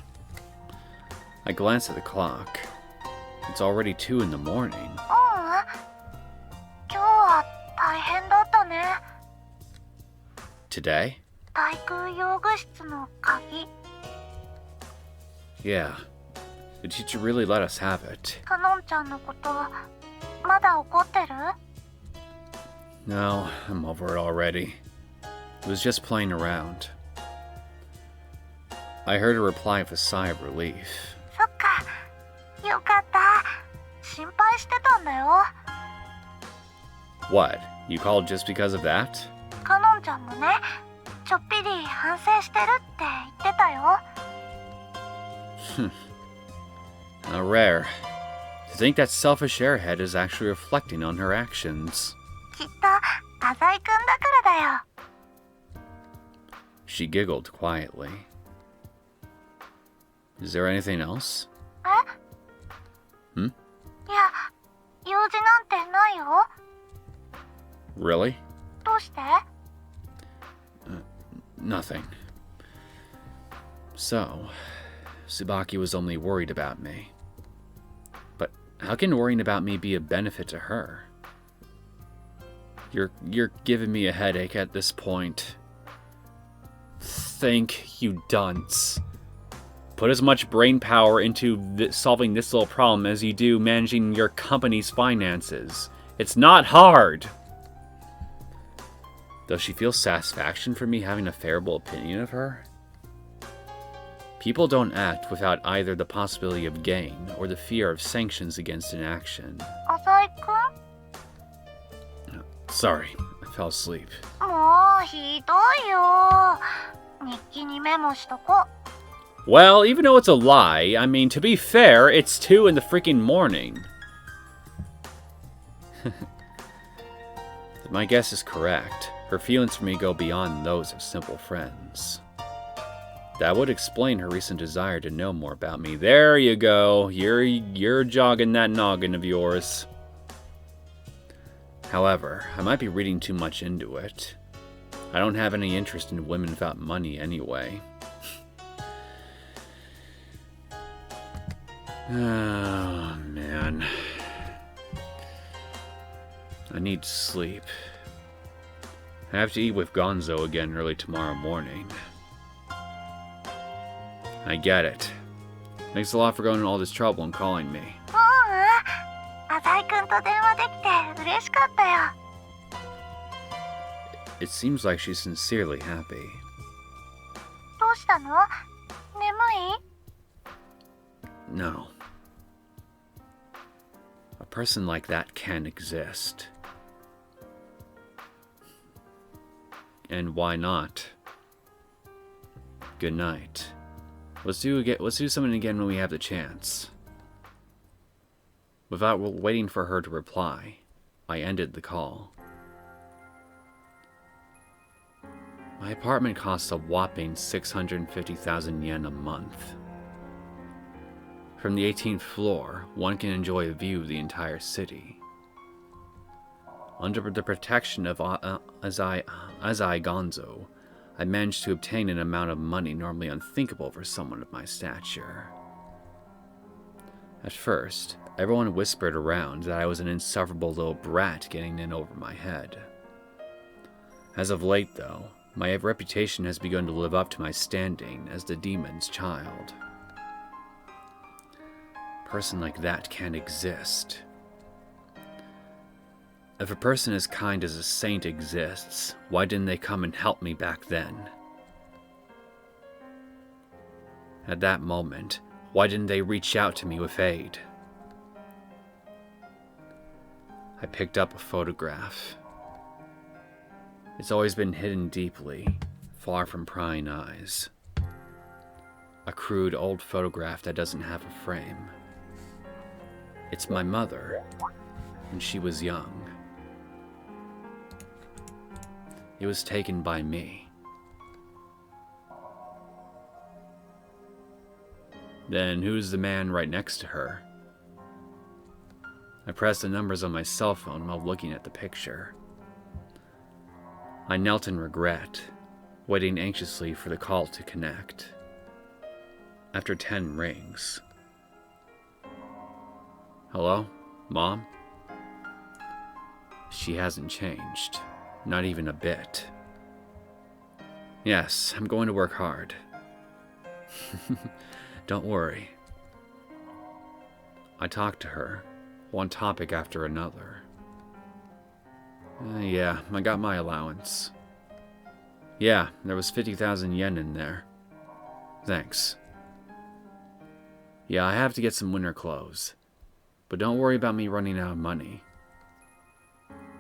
I glanced at the clock. It's already 2 in the morning. 今日は大変だったね。 Today? 体育用具室の鍵。 Yeah. The teacher really let us have it. かのんちゃんのことまだ怒ってる？ No, I'm over it already. It was just playing around. I heard her reply with a sigh of relief. そっか、よかった。心配してたんだよ。 What? You called just because of that? かのんちゃんもね、ちょっぴり反省してるって言ってたよ。 How rare. To think that selfish airhead is actually reflecting on her actions. きっと浅井くんだからだよ。 She giggled quietly. Is there anything else? いや、用事なんてないよ。 Really? どうして？ Nothing. So, Tsubaki was only worried about me. But how can worrying about me be a benefit to her? You're giving me a headache at this point. Think, you dunce. Put as much brain power into solving this little problem as you do managing your company's finances. It's not hard! Does she feel satisfaction for me having a favorable opinion of her? People don't act without either the possibility of gain or the fear of sanctions against an action. 浅井く Sorry, I fell asleep. ん？もうひどいよ。日記にメモしとこ。 Well, even though it's a lie, I mean, to be fair, it's 2 in the freaking morning. My guess is correct. Her feelings for me go beyond those of simple friends. That would explain her recent desire to know more about me. There you go. You're jogging that noggin of yours. However, I might be reading too much into it. I don't have any interest in women without money anyway. Oh, man. I need to sleep. I have to eat with Gonzo again early tomorrow morning. I get it. Thanks a lot for going to all this trouble and calling me. 浅井くんと電話できて嬉しかったよ。 It seems like she's sincerely happy. どうしたの？眠い？ No. A person like that can exist. And why not? Good night. Let's do something again when we have the chance. Without waiting for her to reply, I ended the call. My apartment costs a whopping 650,000 yen a month. From the 18th floor, one can enjoy a view of the entire city. Under the protection of Azai Gonzo, I managed to obtain an amount of money normally unthinkable for someone of my stature. At first, everyone whispered around that I was an insufferable little brat getting in over my head. As of late, though, my reputation has begun to live up to my standing as the demon's child. A person like that can't exist. If a person as kind as a saint exists, why didn't they come and help me back then? At that moment, why didn't they reach out to me with aid? I picked up a photograph. It's always been hidden deeply, far from prying eyes. A crude old photograph that doesn't have a frame. It's my mother, when she was young. It was taken by me. Then who's the man right next to her? I pressed the numbers on my cell phone while looking at the picture. I knelt in regret, waiting anxiously for the call to connect. After 10 rings. Hello? Mom? She hasn't changed. Not even a bit. Yes, I'm going to work hard. Don't worry. I talked to her, one topic after another. Yeah, I got my allowance. Yeah, there was 50,000 yen in there. Thanks. Yeah, I have to get some winter clothes. But don't worry about me running out of money.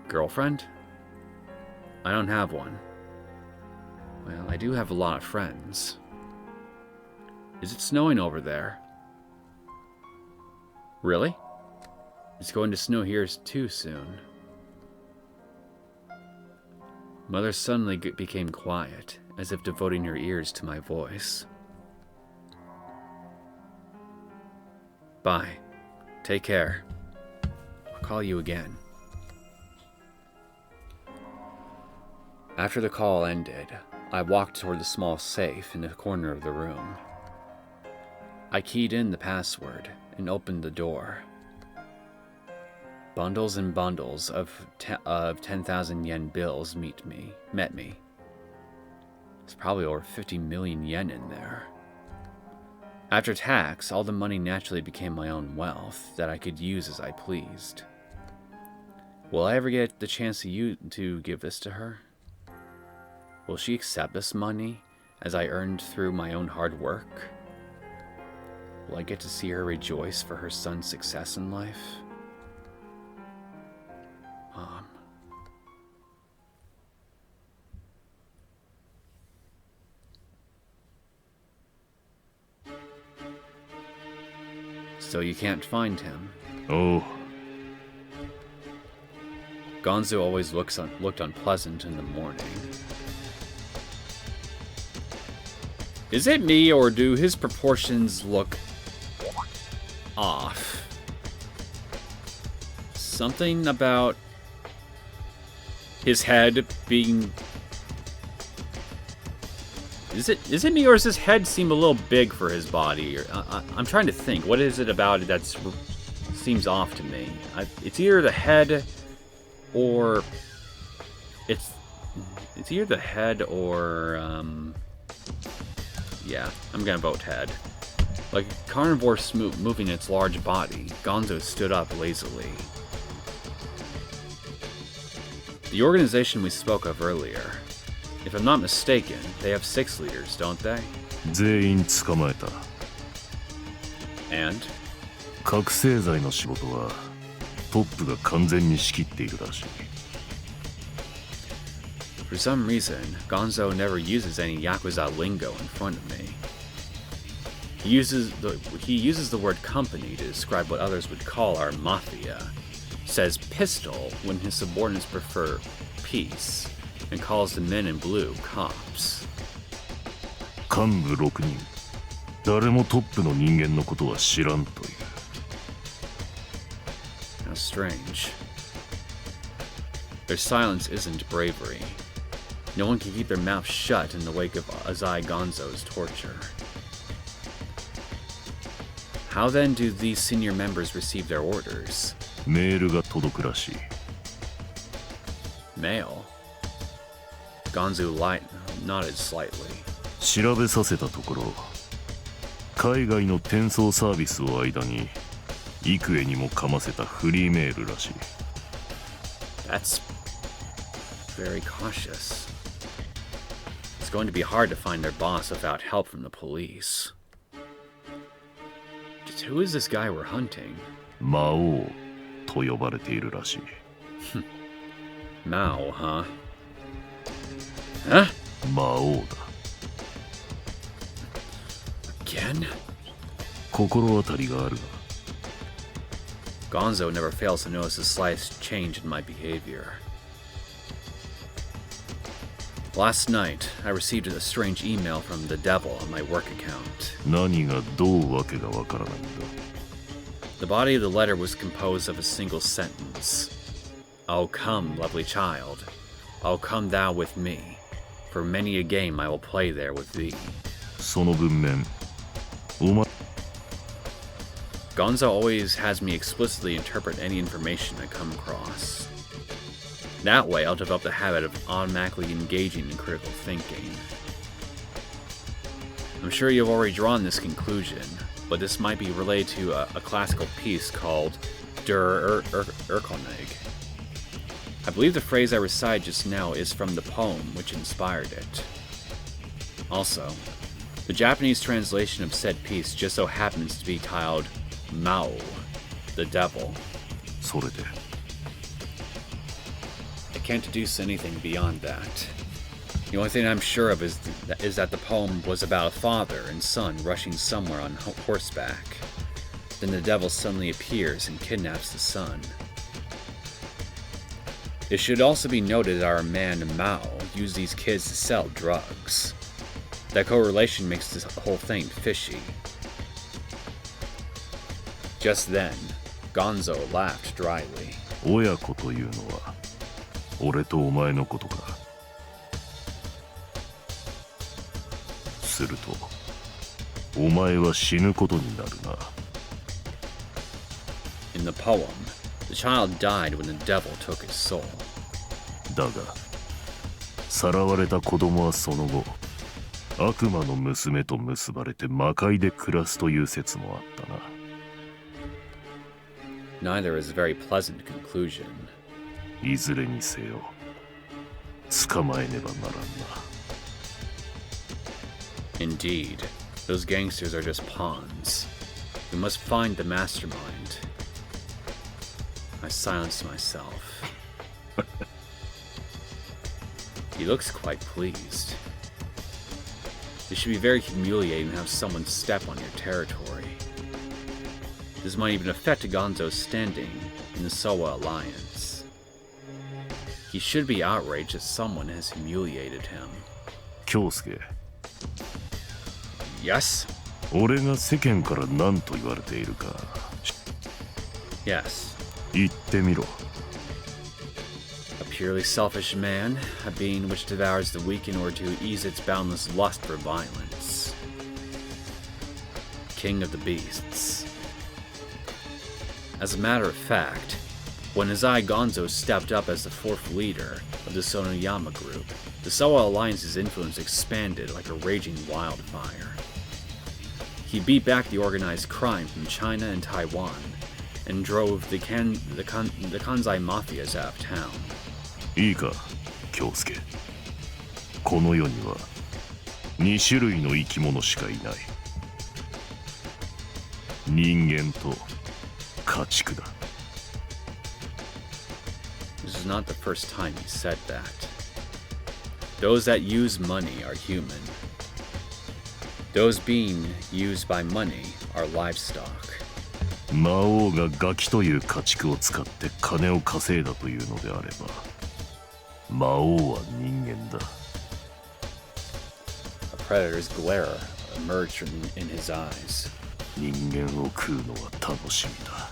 Girlfriend? I don't have one. Well, I do have a lot of friends. Is it snowing over there? Really? It's going to snow here too soon. Mother suddenly became quiet, as if devoting her ears to my voice. Bye. Take care. I'll call you again. After the call ended, I walked toward the small safe in the corner of the room. I keyed in the password and opened the door. Bundles and bundles of 10,000 yen bills met me. There's probably over 50 million yen in there. After tax, all the money naturally became my own wealth that I could use as I pleased. Will I ever get the chance to give this to her? Will she accept this money as I earned through my own hard work? Will I get to see her rejoice for her son's success in life? Mom. So you can't find him? Oh, Gonzo always looked unpleasant in the morning. Is it me, or do his proportions look off? Something about his head being... Is it me, or does his head seem a little big for his body? I'm trying to think. What is it about it that seems off to me? It's either the head, or it's either the head or yeah, I'm gonna vote head. Like a carnivore moving its large body, Gonzo stood up lazily. The organization we spoke of earlier. If I'm not mistaken, they have 6 leaders, don't they? 全員捕まえた。 And? 覚醒剤の仕事はトップが完全に仕切っているらしい。 For some reason, Gonzo never uses any Yakuza lingo in front of me. He uses the word company to describe what others would call our mafia, says pistol when his subordinates prefer peace, and calls the men in blue cops. 幹部6人、誰もトップの人間のことは知らんという。 How strange. Their silence isn't bravery. No one can keep their mouth shut in the wake of Azai Gonzo's torture. How then do these senior members receive their orders? メールが届くらしい。 Mail. Gonzo nodded slightly. 調べさせたところ、海外の転送サービスを間に幾重にもかませたフリーメールらしい。 That's very cautious. It's going to be hard to find their boss without help from the police. Just who is this guy we're hunting? 魔王と呼ばれているらしい。 Maou, huh? Huh? 魔王だ。 Again? 心当たりがあるが。 Gonzo never fails to notice the slightest change in my behavior. Last night, I received a strange email from the devil on my work account. 何がどうわけがわからないんだ。 The body of the letter was composed of a single sentence. Oh, come, lovely child. Oh, come thou with me. For many a game I will play there with thee. その文面、お前 Gonzo always has me explicitly interpret any information I come across. That way, I'll develop the habit of automatically engaging in critical thinking. I'm sure you've already drawn this conclusion, but this might be related to a classical piece called Der Erlkönig. I believe the phrase I recited just now is from the poem which inspired it. Also, the Japanese translation of said piece just so happens to be titled Maou, the devil. それで I can't deduce anything beyond that. The only thing I'm sure of is that the poem was about a father and son rushing somewhere on horseback. Then the devil suddenly appears and kidnaps the son. It should also be noted that our man Maou used these kids to sell drugs. That correlation makes this whole thing fishy. Just then, Gonzo laughed dryly. 親子というのは俺とお前のことか。するとお前は死ぬことになるな。 In the poem, the child died when the devil took his soul. だがさらわれた子供はその後悪魔の娘と結ばれて魔界で暮らすという説もあったな。 Neither is a very pleasant conclusion. いずれにせよ捕まえねばならんな。 Indeed, those gangsters are just pawns. We must find the mastermind. I silenced myself. He looks quite pleased. It should be very humiliating to have someone step on your territory. This might even affect Gonzo's standing in the Sowa Alliance. He should be outraged that someone has humiliated him. 京介、 Yes? 俺が世間から何と言われているか Yes. 言ってみろ。 A purely selfish man, a being which devours the weak in order to ease its boundless lust for violence. King of the Beasts. As a matter of fact, when Azai Gonzo stepped up as the fourth leader of the Sonoyama group, the Soa Alliance's influence expanded like a raging wildfire. He beat back the organized crime from China and Taiwan, and drove the Kansai mafias out of town. いいか、京介。この世には2種類の生き物しかいない。人間と家畜だ。This is not the first time he said that. Those that use money are human. Those being used by money are livestock. 魔王がガキという家畜を使って金を稼いだというのであれば、魔王は人間だ。A predator's glare emerged in his eyes. 人間を食うのは楽しみだ。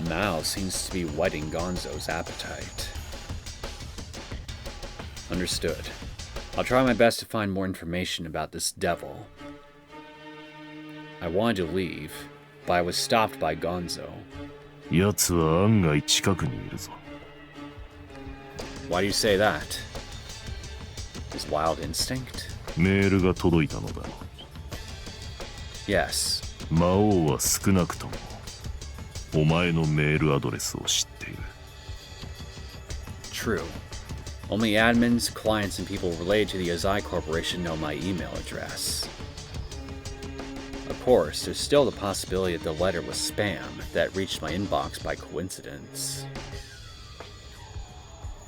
Maou seems to be whetting Gonzo's appetite. Understood. I'll try my best to find more information about this devil. I wanted to leave, but I was stopped by Gonzo. 奴は案外近くにいるぞ。Why do you say that? His wild instinct? メールが届いたのだ。 Yes. 魔王は少なくともお前のメールアドレスを知っている。 True. Only admins, clients, and people related to the Azai Corporation know my email address. Of course, there's still the possibility that the letter was spam that reached my inbox by coincidence.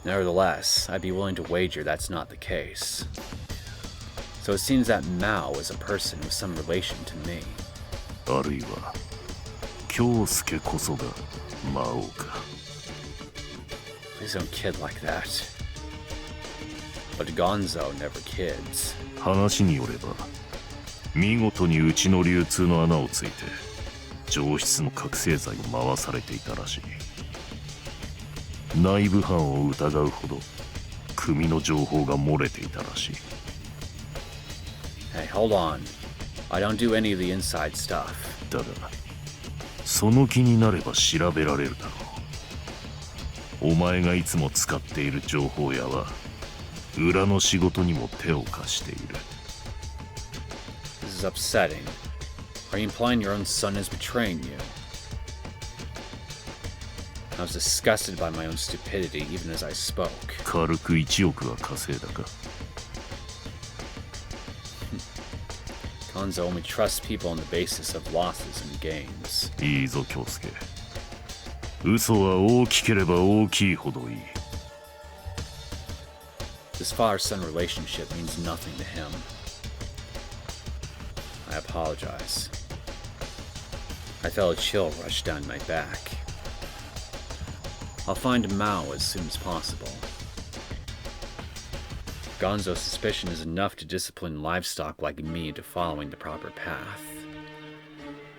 Nevertheless, I'd be willing to wager that's not the case. So it seems that Maou is a person with some relation to me. あるいは京介こそが魔王か。 Please don't kid like that. But Gonzo never kids. 話によれば見事にうちの流通の穴をついて上質の覚醒剤を回されていたらしい。内部犯を疑うほど組の情報が漏れていたらしい。 Hey, hold on. I don't do any of the inside stuff. だがその気になれば調べられるだろう。お前がいつも使っている情報屋は裏の仕事にも手を貸している。 This is upsetting. Are you implying your own son is betraying you? I was disgusted by my own stupidity even as I spoke. 軽く1億は稼いだか。 Gonzo only trusts people on the basis of losses and gains. いいぞ京介。嘘は大きければ大きいほどいい。 This father-son relationship means nothing to him. I apologize. I felt a chill rush down my back. I'll find Maou as soon as possible. Gonzo's suspicion is enough to discipline livestock like me into following the proper path.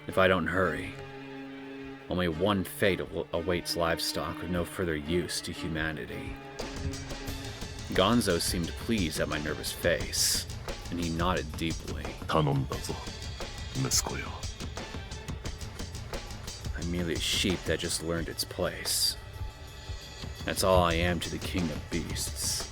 If I don't hurry, only one fate awaits livestock with no further use to humanity. Gonzo seemed pleased at my nervous face, and he nodded deeply. 頼んだぞ息子よ。 I'm merely a sheep that just learned its place. That's all I am to the king of beasts.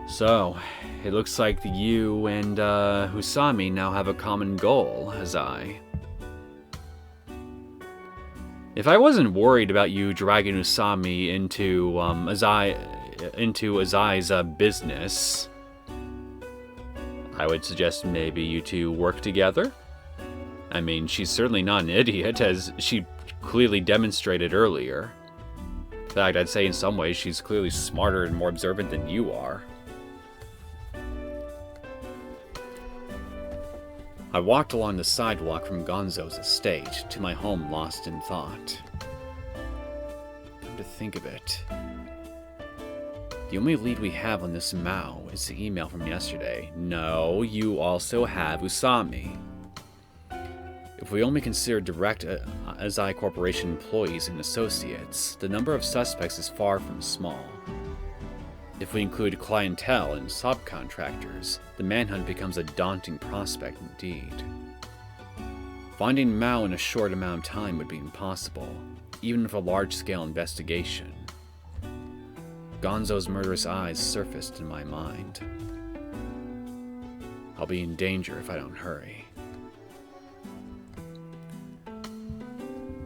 So, it looks like you and Usami now have a common goal, Azai. If I wasn't worried about you dragging Usami into Azai's business, I would suggest maybe you two work together. I mean, she's certainly not an idiot, as she clearly demonstrated earlier. In fact, I'd say in some ways she's clearly smarter and more observant than you are. I walked along the sidewalk from Gonzo's estate to my home lost in thought. Come to think of it, the only lead we have on this Maou is the email from yesterday. No, you also have Usami. If we only consider direct Azai Corporation employees and associates, the number of suspects is far from small. If we include clientele and subcontractors, the manhunt becomes a daunting prospect indeed. Finding Maou in a short amount of time would be impossible, even with a large-scale investigation. Gonzo's murderous eyes surfaced in my mind. I'll be in danger if I don't hurry.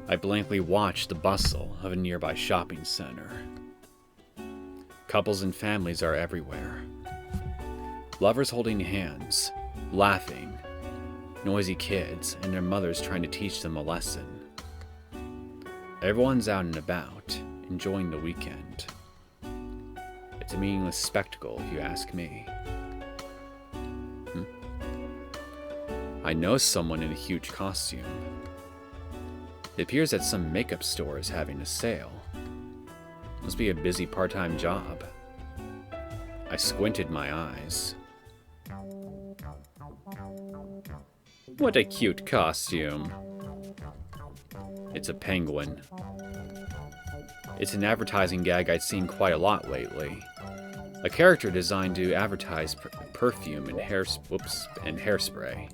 I blankly watched the bustle of a nearby shopping center. Couples and families are everywhere. Lovers holding hands, laughing, noisy kids, and their mothers trying to teach them a lesson. Everyone's out and about, enjoying the weekend. It's a meaningless spectacle, if you ask me. I know someone in a huge costume. It appears that some makeup store is having a sale. Must be a busy part-time job. I squinted my eyes. What a cute costume. It's a penguin. It's an advertising gag I'd seen quite a lot lately. A character designed to advertise perfume and hairspray.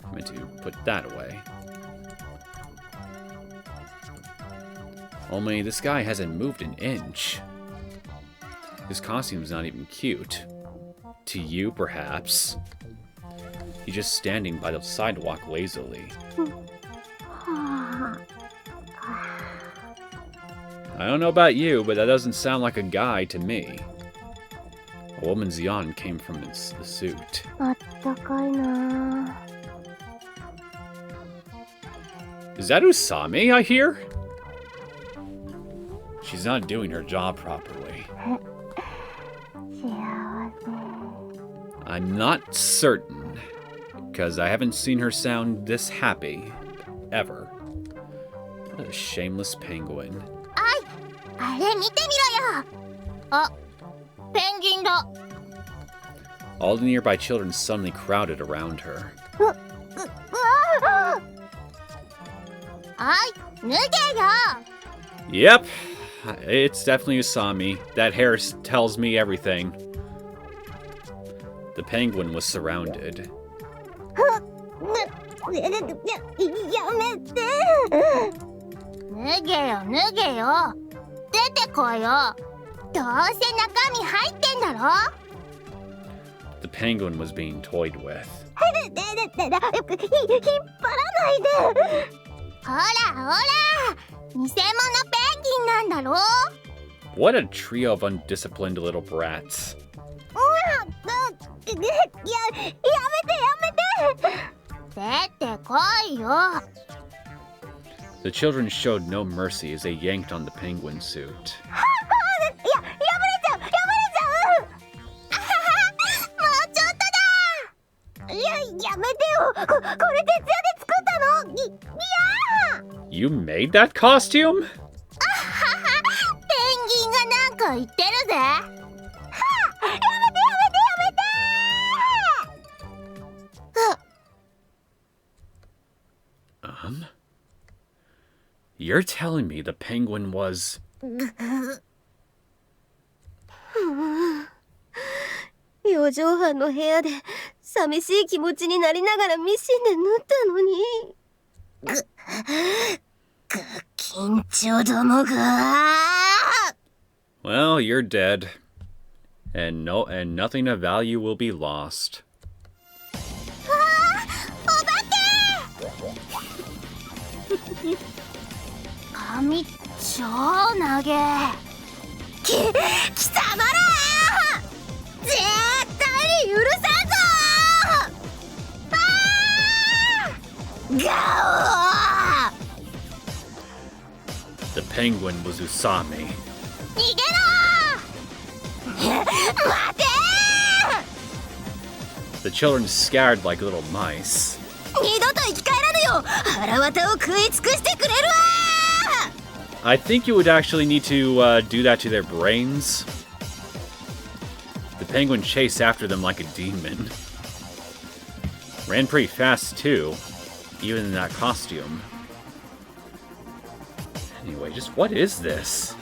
I meant to put that away. Only this guy hasn't moved an inch. His costume's not even cute. To you, perhaps. He's just standing by the sidewalk lazily. I don't know about you, but that doesn't sound like a guy to me. A woman's yawn came from the suit. Is that Usami, I hear? She's not doing her job properly. I'm not certain, because I haven't seen her sound this happy, ever. What a shameless penguin. All the nearby children suddenly crowded around her. Yep, it's definitely Usami. That hair tells me everything. The penguin was surrounded. The penguin was being toyed with. What a trio of undisciplined little brats. The children showed no mercy as they yanked on the penguin suit. You made that costume? You're telling me the penguin was... 四畳半の部屋で寂しい気持ちになりながらミシンで縫ったのに。緊張どもが。Well, you're dead. And nothing of value will be lost. お化け髪超長え。貴様ら絶対に許さんぞ。ガオ The penguin was Usami. 逃げろ待て The children scattered like little mice. 逃腹渡を食い尽くしてくれるわ I think you would actually need to do that to their brains. The penguin chased after them like a demon. Ran pretty fast too, even in that costume. Anyway, just what is this?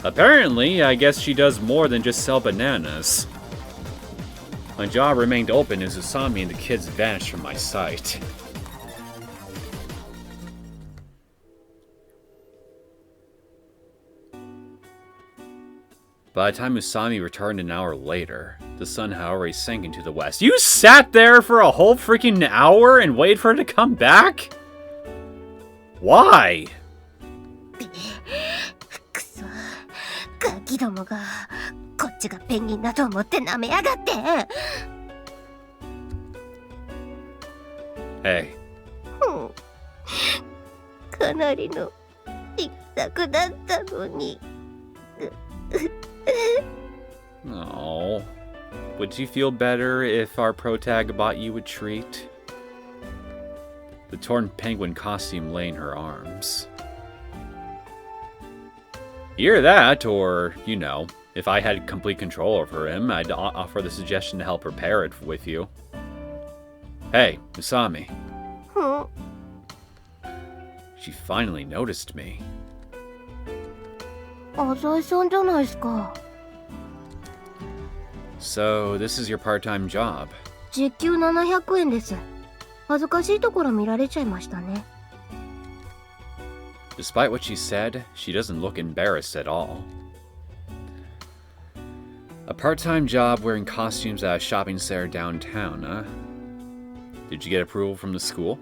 Apparently, I guess she does more than just sell bananas. My jaw remained open as Usami and the kids vanished from my sight. By the time Usami returned an hour later, the sun had already sank into the west. You sat there for a whole freaking hour and waited for her to come back? Why? くそガキどもがこっちがペンギンだと思って舐めやがって Hey. かなりの一択だったのに Oh. Would you feel better if our protag bought you a treat? The torn penguin costume lay in her arms. Either that, or, you know, if I had complete control over him, I'd offer the suggestion to help repair it with you. Hey, Usami. She finally noticed me. 浅井さんじゃないですか。 So, this is your part-time job. 時給700円です。恥ずかしいところ見られちゃいましたね。 Despite what she said, she doesn't look embarrassed at all. A part-time job wearing costumes at a shopping center downtown, huh? Did you get approval from the school?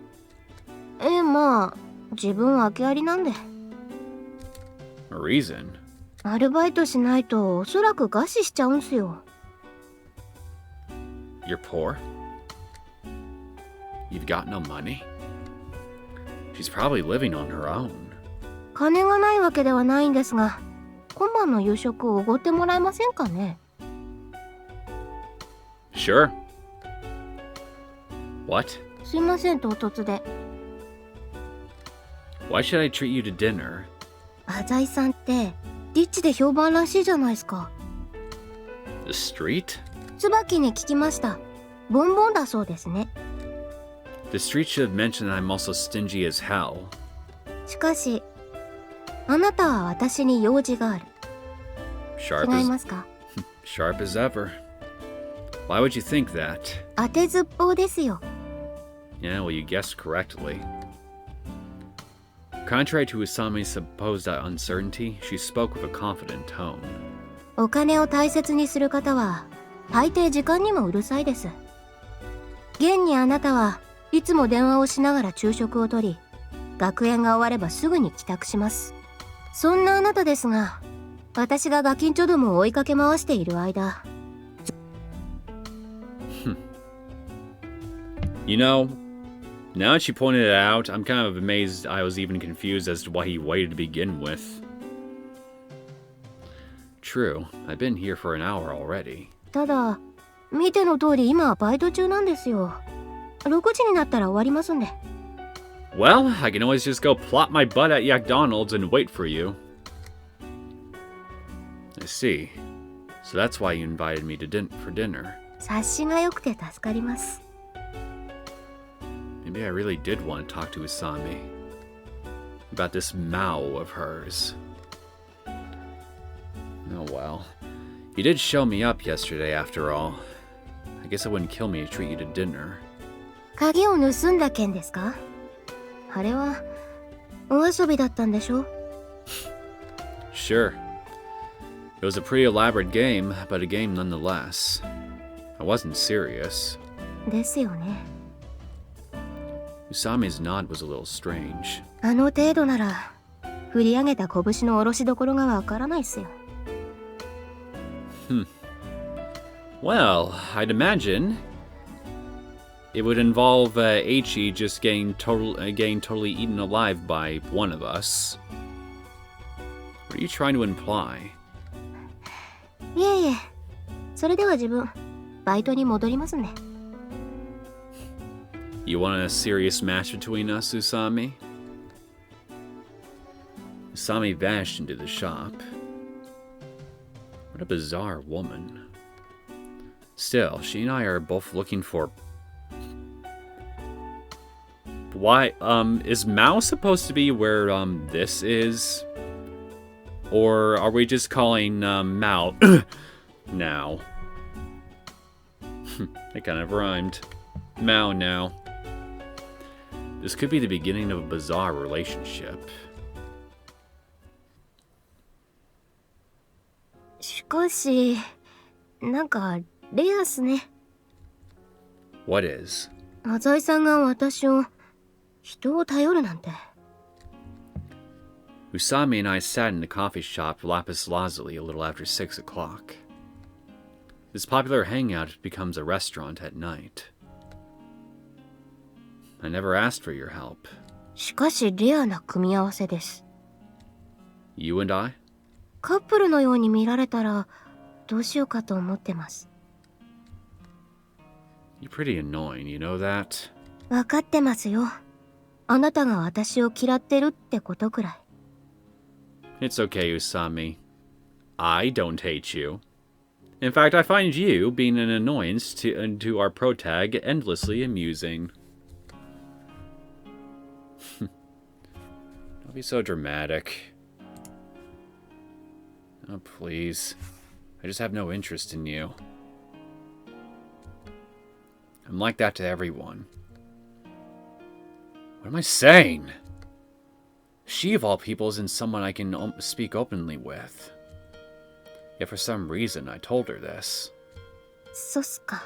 まあ、自分訳ありなんで。 A reason? アルバイトしないとおそらく餓死しちゃうんすよ。 You're poor? You've got no money? She's probably living on her own. 金がないわけではないんですが、今晩の夕食をおごってもらえませんかね。 Sure. What? すいません、唐突で。 Why should I treat you to dinner? 浅井さんってリッチで評判らしいじゃないですか。 The street? 椿に聞きました。ボンボンだそうですね。 The street should have mentioned that I'm also stingy as hell. しかし、あなたは私に用事がある。 Sharp 違い as ますか？ sharp as ever. Why would you think that? 当てずっぽうですよ。 Yeah, well, you guessed correctly. Contrary to Usami's supposed uncertainty, she spoke with a confident tone. お金を大切にする方は大抵時間にもうるさいです。現にあなたはいつも電話をしながら昼食をとり、学園が終わればすぐに帰宅します。そんなあなたですが、私がガキンチョどもを追いかけ回している間、 You know, now that she pointed it out, I'm kind of amazed I was even confused as to why he waited to begin with. True, I've been here for an hour already. ただ見ての通り今はバイト中なんですよ。6時になったら終わりますんで。 Well, I can always just go plop my butt at McDonald's and wait for you. I see. So that's why you invited me to for dinner. 察しが良くて助かります。 Maybe I really did want to talk to Usami about this Maou of hers. Oh well. You did show me up yesterday after all. I guess it wouldn't kill me to treat you to dinner. 鍵を盗んだ件ですか？あれはお遊びだったんでしょ？ Sure. It was a pretty elaborate game, but a game nonetheless. I wasn't serious. ですよね。 Usami's nod was a little strange. あの程度なら振り上げた拳の下ろしどころがわからないっすよ。 Well, I'd imagine it would involve Aichi just getting totally eaten alive by one of us. What are you trying to imply? いえいえ、それでは自分バイトに戻りますんで。You want a serious match between us, Usami? Usami vanished into the shop. What a bizarre woman. Still, she and I are both looking for... Why, is Maou supposed to be where, this is? Or are we just calling, Maou now? It kind of rhymed. Maou now. This could be the beginning of a bizarre relationship. しかし、なんかレアっすね。 What is? 浅井さんが私を、人を頼るなんて。 Usami and I sat in the coffee shop Lapis Lazuli a little after 6 o'clock. This popular hangout becomes a restaurant at night. I never asked for your help. しかしレアな組み合わせです。 You and I? カップルのように見られたらどうしようかと思ってます。 You're pretty annoying, you know that? わかってますよ。あなたが私を嫌ってるってことくらい。 It's okay, Usami. I don't hate you. In fact, I find you being an annoyance to our protag endlessly amusing. Don't be so dramatic. Oh, please. I just have no interest in you. I'm like that to everyone. What am I saying? She, of all people, isn't someone I can speak openly with. Yet for some reason, I told her this. そっすか。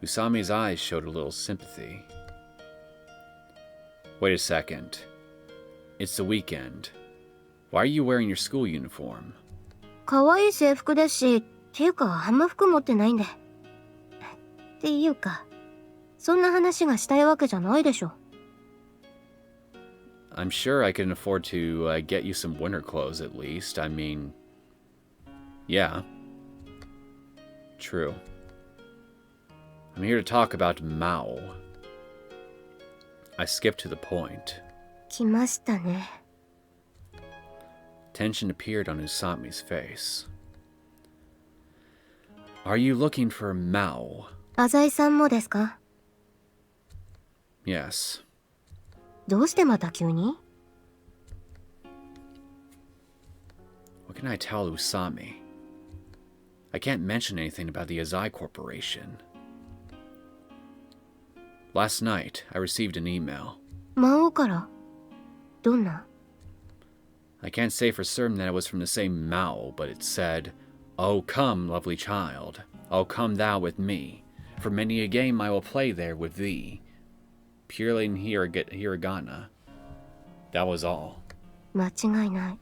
Usami's eyes showed a little sympathy. Wait a second. It's the weekend. Why are you wearing your school uniform? 可愛い制服ですし、っていうかあんま服持ってないんで。っていうか、そんな話がしたいわけじゃないでしょ。 I'm sure I can afford to get you some winter clothes at least. I mean, yeah. True. I'm here to talk about Maou. I skipped to the point. 来ましたね。 Tension appeared on Usami's face. Are you looking for Maou? 浅井さんもですか？ Yes. どうしてまた急に？ What can I tell Usami? I can't mention anything about the Azai Corporation. Last night, I received an email. 魔王から？どんな？ I can't say for certain that it was from the same Maou, but it said, "Oh, come, lovely child. Oh, come thou with me. For many a game I will play there with thee. Purely in hiragana." That was all. 間違いない。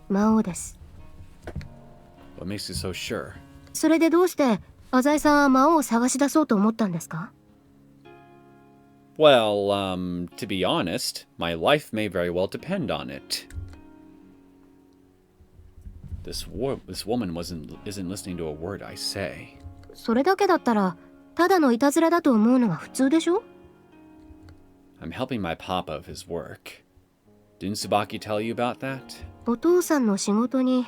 魔王です。 What makes you so sure? それでどうして浅井さんは魔王を探し出そうと思ったんですか？ Well, to be honest, my life may very well depend on it. This woman isn't listening to a word I say. それだけだったらただのいたずらだと思うのが普通でしょ？ I'm helping my papa of his work. Didn't Tsubaki tell you about that? お父さんの仕事に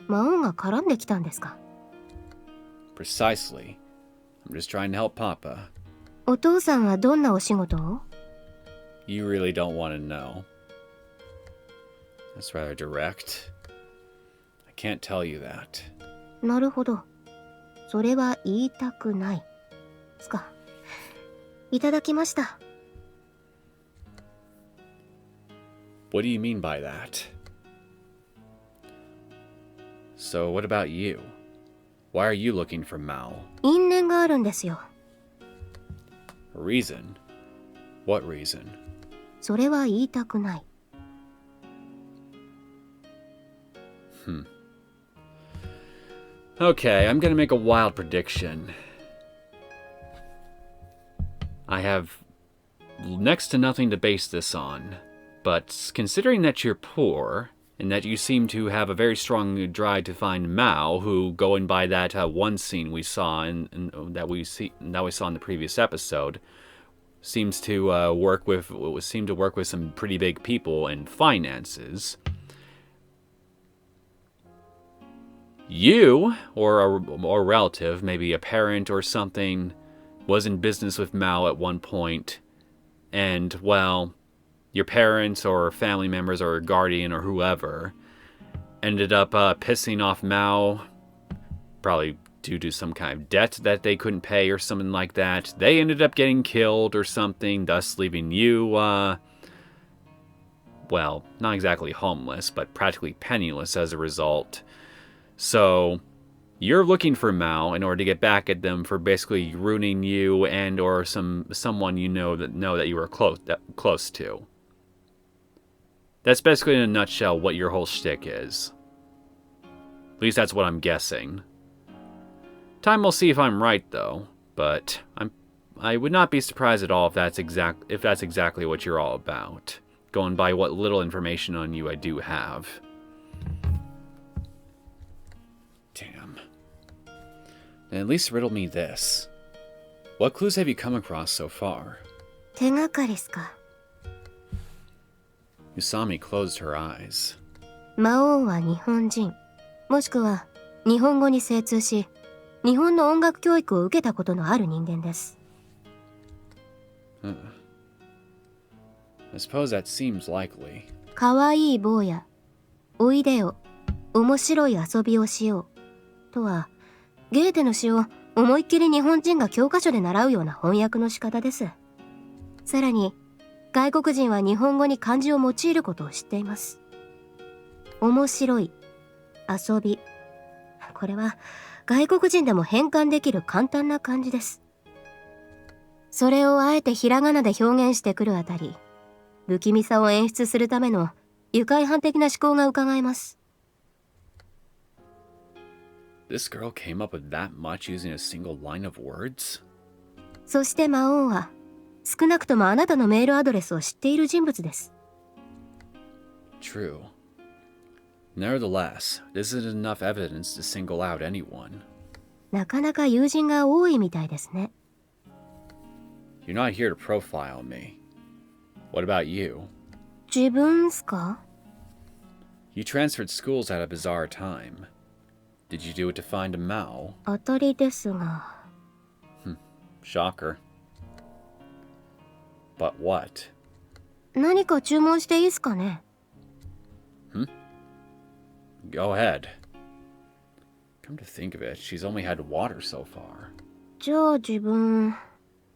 魔王が絡んできたんですか？ Precisely. I'm just trying to help Papa. お父さんはどんなお仕事を？ You really don't want to know. That's rather direct. I can't tell you that. なるほど。それは言いたくない。つか。いただきました。 What do you mean by that? So what about you? Why are you looking for Maou? 因縁があるんですよ。 A reason? What reason? それは言いたくない。 Okay, I'm gonna make a wild prediction. I have next to nothing to base this on, but considering that you're poor and that you seem to have a very strong drive to find Maou, who, going by that one scene we saw that we saw in the previous episode, seems to work with some pretty big people in finances. You, or a relative, maybe a parent or something, was in business with Maou at one point, and, well, your parents or family members or a guardian or whoever ended up pissing off Maou, probably due to some kind of debt that they couldn't pay or something like that. They ended up getting killed or something, thus leaving you, well, not exactly homeless, but practically penniless as a result. So, you're looking for Maou in order to get back at them for basically ruining you and or someone you know that you were close to. That's basically in a nutshell what your whole shtick is. At least that's what I'm guessing. Time will see if I'm right though, but I would not be surprised at all if that's exactly what you're all about, going by what little information on you I do have. Damn. Then at least riddle me this. What clues have you come across so far? 手がかりっすか。 Usami closed her eyes. 魔王は日本人、もしくは日本語に精通し、日本の音楽教育を受けたことのある人間です。I suppose that seems likely. かわいい坊や、おいでよ、面白い遊びをしようとは、ゲーテの詩を思いっきり日本人が教科書で習うような翻訳の仕方です。さらに、外国人は日本語に漢字を用いることを知っています。面白い、遊び。これは外国人でも変換できる簡単な漢字です。それをあえてひらがなで表現してくるあたり、不気味さを演出するための愉快犯的な思考が伺えます。This girl came up with that much using a single line of words? そして魔王は、少なくともあなたのメールアドレスを知っている人物です。True. Nevertheless, this isn't enough evidence to single out anyone. なかなか友人が多いみたいですね。You're not here to profile me. What about you? 自分っすか？ You transferred schools at a bizarre time. Did you do it to find a Maou? 当たりですが。Shocker. But what? 何か注文していいっすかね？ Go ahead. Come to think of it, she's only had water so far. じゃあ自分、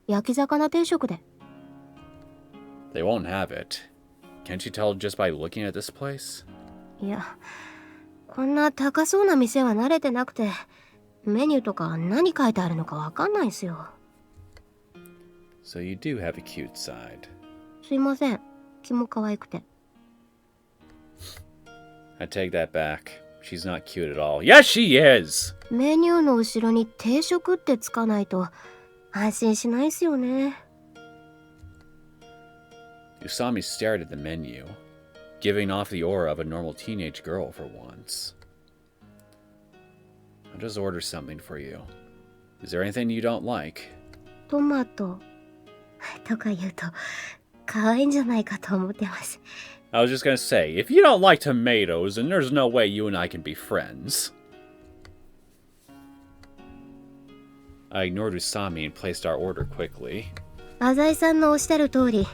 焼き魚定食で。They won't have it. Can't you tell just by looking at this place? いや、こんな高そうな店は慣れてなくて、メニューとか何書いてあるのかわかんないんすよ。So you do have a cute side. すいません、気も可愛くて。I take that back. She's not cute at all. Yes, she is! メニューの後ろに定食ってつかないと安心しないっすよね。Usami stared at the menu, giving off the aura of a normal teenage girl for once. I'll just order something for you. Is there anything you don't like? トマトとか言うと可愛いんじゃないかと思ってます。I was just gonna say, if you don't like tomatoes, then there's no way you and I can be friends. I ignored Usami and placed our order quickly. 浅井さんのおっしゃる通り、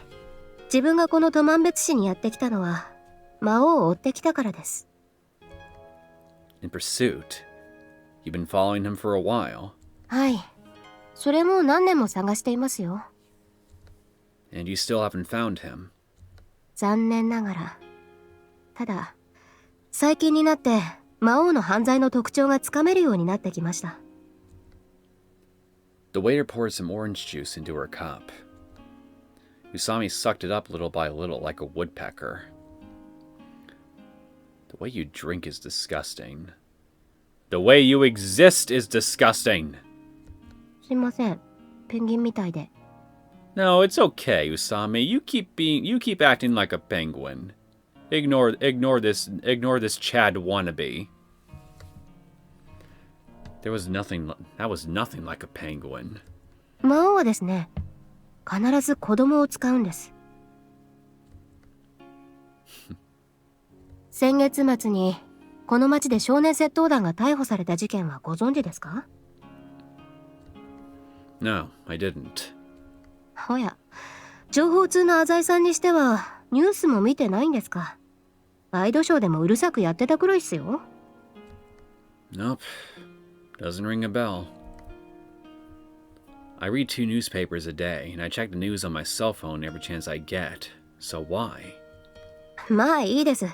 自分がこのトマンベツ市にやってきたのは魔王を追ってきたからです。In pursuit? You've been following him for a while. はい。それも何年も探していますよ。And you still haven't found him. 残念ながら。ただ、最近になって魔王の犯罪の特徴がつかめるようになってきました。The waiter poured some orange juice into her cup. Usami sucked it up little by little like a woodpecker. The way you drink is disgusting. The way you exist is disgusting. すいません。ペンギンみたいで。No, it's okay, Usami. You keep acting like a penguin. Ignore this Chad wannabe. That was nothing like a penguin. 魔王はですね、必ず子供を使うんです。先月末にこの町で少年窃盗団が逮捕された事件はご存知ですか？ No, I didn't. おや、情報通の浅井さんにしてはニュースも見てないんですか？ワイドショーでもうるさくやってたくらいっすよ。Nope. Doesn't ring a bell. I read 2 newspapers a day, and I check the news on my cell phone every chance I get. So why? まあいいです。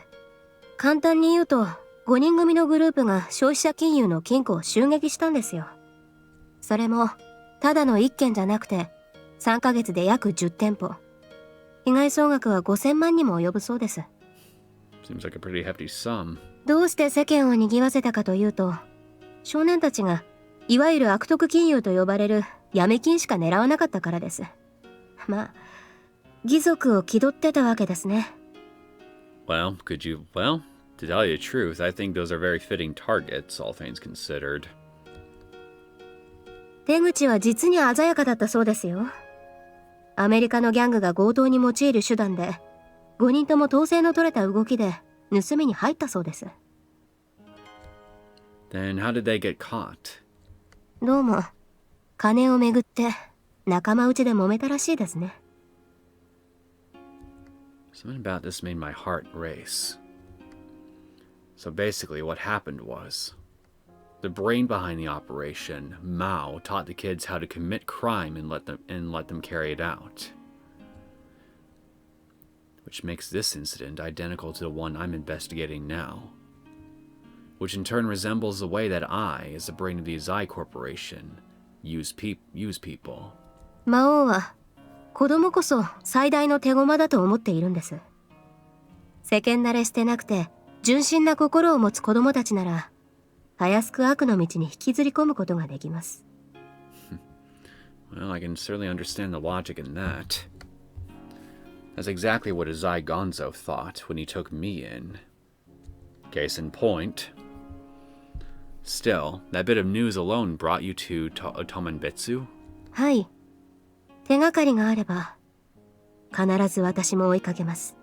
簡単に言うと、5人組のグループが消費者金融の金庫を襲撃したんですよ。それも、ただの1件じゃなくて、3ヶ月で約10店舗。被害総額は5000万にも及ぶそうです。Seems like a pretty hefty sum. どうして世間を賑わせたかというと、少年たちが、いわゆる悪徳金融と呼ばれるヤメ金しか狙わなかったからです。まあ、義賊を気取ってたわけですね。Well, to tell you the truth, I think those are very fitting targets, all things considered. 手口は実に鮮やかだったそうですよ。アメリカのギャングが強盗に用いる手段で、5人とも統制の取れた動きで盗みに入ったそうです。Then how did they get caught? どうも、金をめぐって仲間内で揉めたらしいですね。Something about this made my heart race. So basically what happened was, the brain behind the operation, Maou, taught the kids how to commit crime and let them carry it out. Which makes this incident identical to the one I'm investigating now. Which in turn resembles the way that I, as the brain of the Usai Corporation, use people. 魔王は子供こそ最大の手駒だと思っているんです。世間慣れしてなくて純真な心を持つ子供たちなら、たやすく悪の道に引きずり込むことができます。Well, I can certainly understand the logic in that. That's exactly what Usai Gonzo thought when he took me in. Case in point. Still, that bit of news alone brought you to Otomanbetsu? はい。手がかりがあれば、必ず私も追いかけます。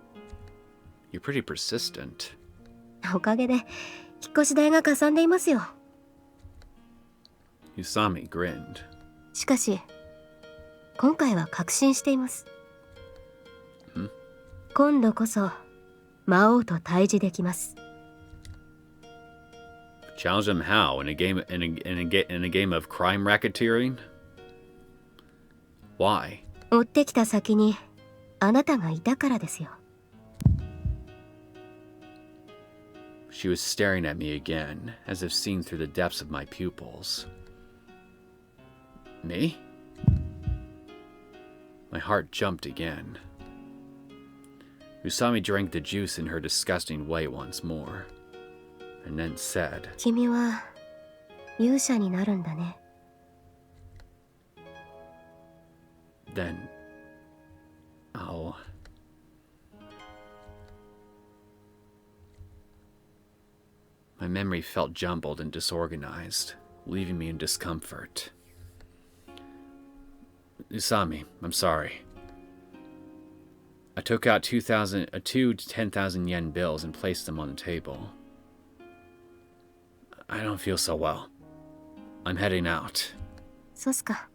You're pretty persistent. おかげで、引っ越し代がかさんでいますよ。Usami grinned. しかし、今回は確信しています。今度こそ、魔王と対峙できます。Challenge him how? In a game of crime racketeering? Why? 追ってきた先にあなたがいたからですよ。She was staring at me again, as if seen through the depths of my pupils. Me? My heart jumped again. Usami drank the juice in her disgusting way once more, and then said, 君は勇者になるんだね。Then I'll... My memory felt jumbled and disorganized, leaving me in discomfort. Usami, I'm sorry. I took out two 10,000 yen bills and placed them on the table. I don't feel so well. I'm heading out. そうっすか。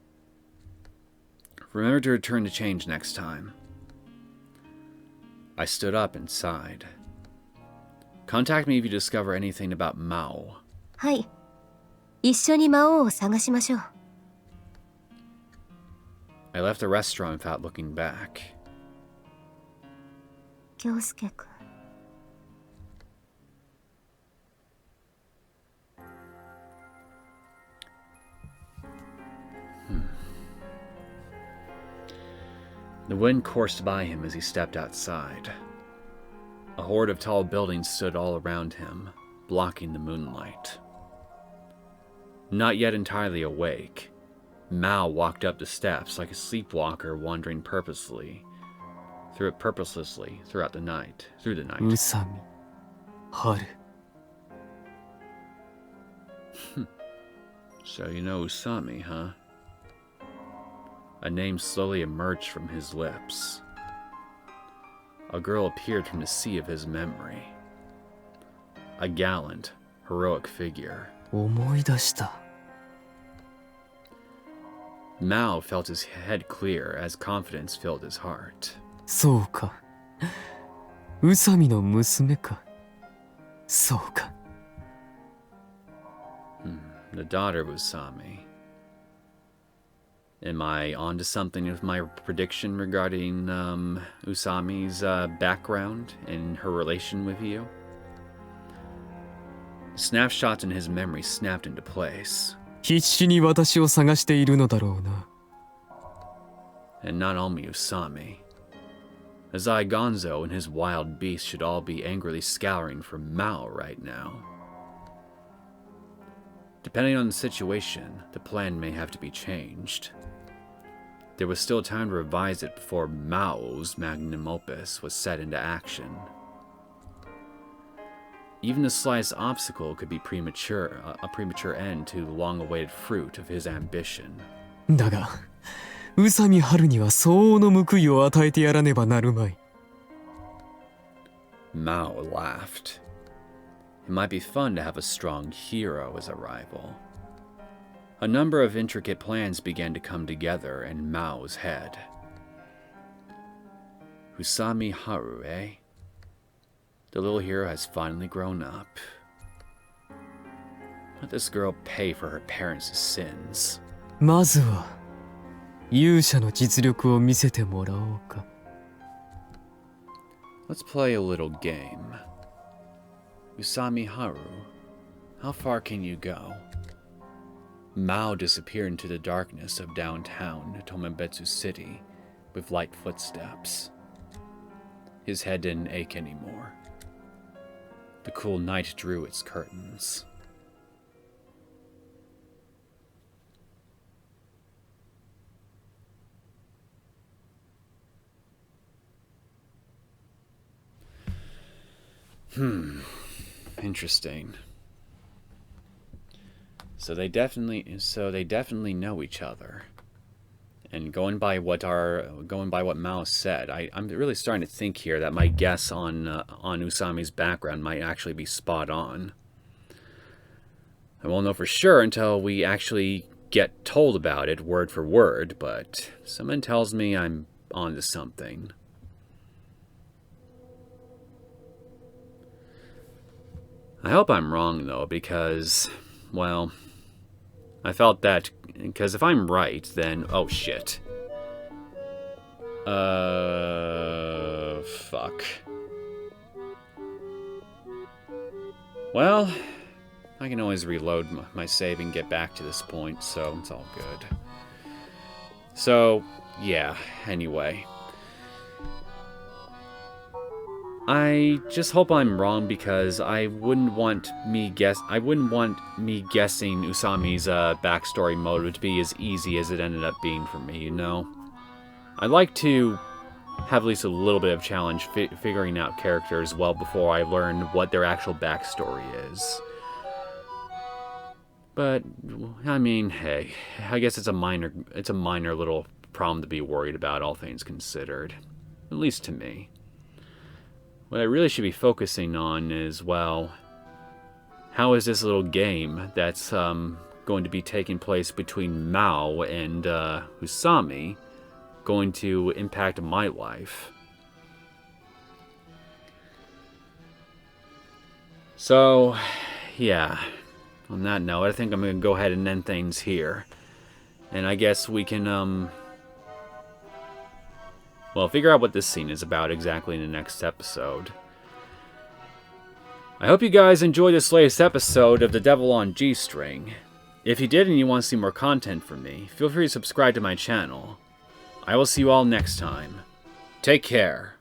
Remember to return the change next time. I stood up and sighed. Contact me if you discover anything about Maou. はい。一緒に魔王を探しましょう。I left the restaurant without looking back. 京介くん。The wind coursed by him as he stepped outside. A horde of tall buildings stood all around him, blocking the moonlight. Not yet entirely awake, Maou walked up the steps like a sleepwalker wandering purposely through it purposelessly through the night. 宇佐美春 So you know Usami, huh? A name slowly emerged from his lips. A girl appeared from the sea of his memory. A gallant, heroic figure. 思い出した Maou felt his head clear as confidence filled his heart. そうか宇佐美の娘かそうか The daughter of Usami. Am I onto something with my prediction regarding Usami's background and her relation with you? Snapshots in his memory snapped into place. 必死に私を探しているのだろうな And not only Usami. Azai Gonzo and his wild beasts should all be angrily scouring for Maou right now. Depending on the situation, the plan may have to be changed. There was still time to revise it before Mao's magnum opus was set into action. Even the slightest obstacle could be a premature end to the long-awaited fruit of his ambition. だが宇佐美春には相応の報いを与えてやらねばなるまい Maou laughed. It might be fun to have a strong hero as a rival. A number of intricate plans began to come together in Mao's head. Usami Haru, eh? The little hero has finally grown up. Let this girl pay for her parents' sins. まずは勇者の実力を見せてもらおうか Let's play a little game. Usami Haru, how far can you go? Maou disappeared into the darkness of downtown Tomebetsu City with light footsteps. His head didn't ache anymore. The cool night drew its curtains. Interesting. So they definitely know each other. And going by what Maou said, I'm really starting to think here that my guess on Usami's background might actually be spot on. I won't know for sure until we actually get told about it word for word, but someone tells me I'm onto something. I hope I'm wrong, though, because, well, I felt that, because if I'm right, then, oh shit. Fuck. Well, I can always reload my save and get back to this point, so it's all good. So, yeah, anyway. I just hope I'm wrong because I wouldn't want me guessing Usami's backstory motive to be as easy as it ended up being for me, you know? I'd like to have at least a little bit of challenge figuring out characters well before I learn what their actual backstory is. But I mean, hey, I guess it's a minor little problem to be worried about, all things considered. At least to me. What I really should be focusing on is, well, how is this little game that's going to be taking place between Maou and Usami going to impact my life? So, yeah, on that note, I think I'm going to go ahead and end things here. And I guess we can, well, figure out what this scene is about exactly in the next episode. I hope you guys enjoyed this latest episode of The Devil on G-String. If you did and you want to see more content from me, feel free to subscribe to my channel. I will see you all next time. Take care.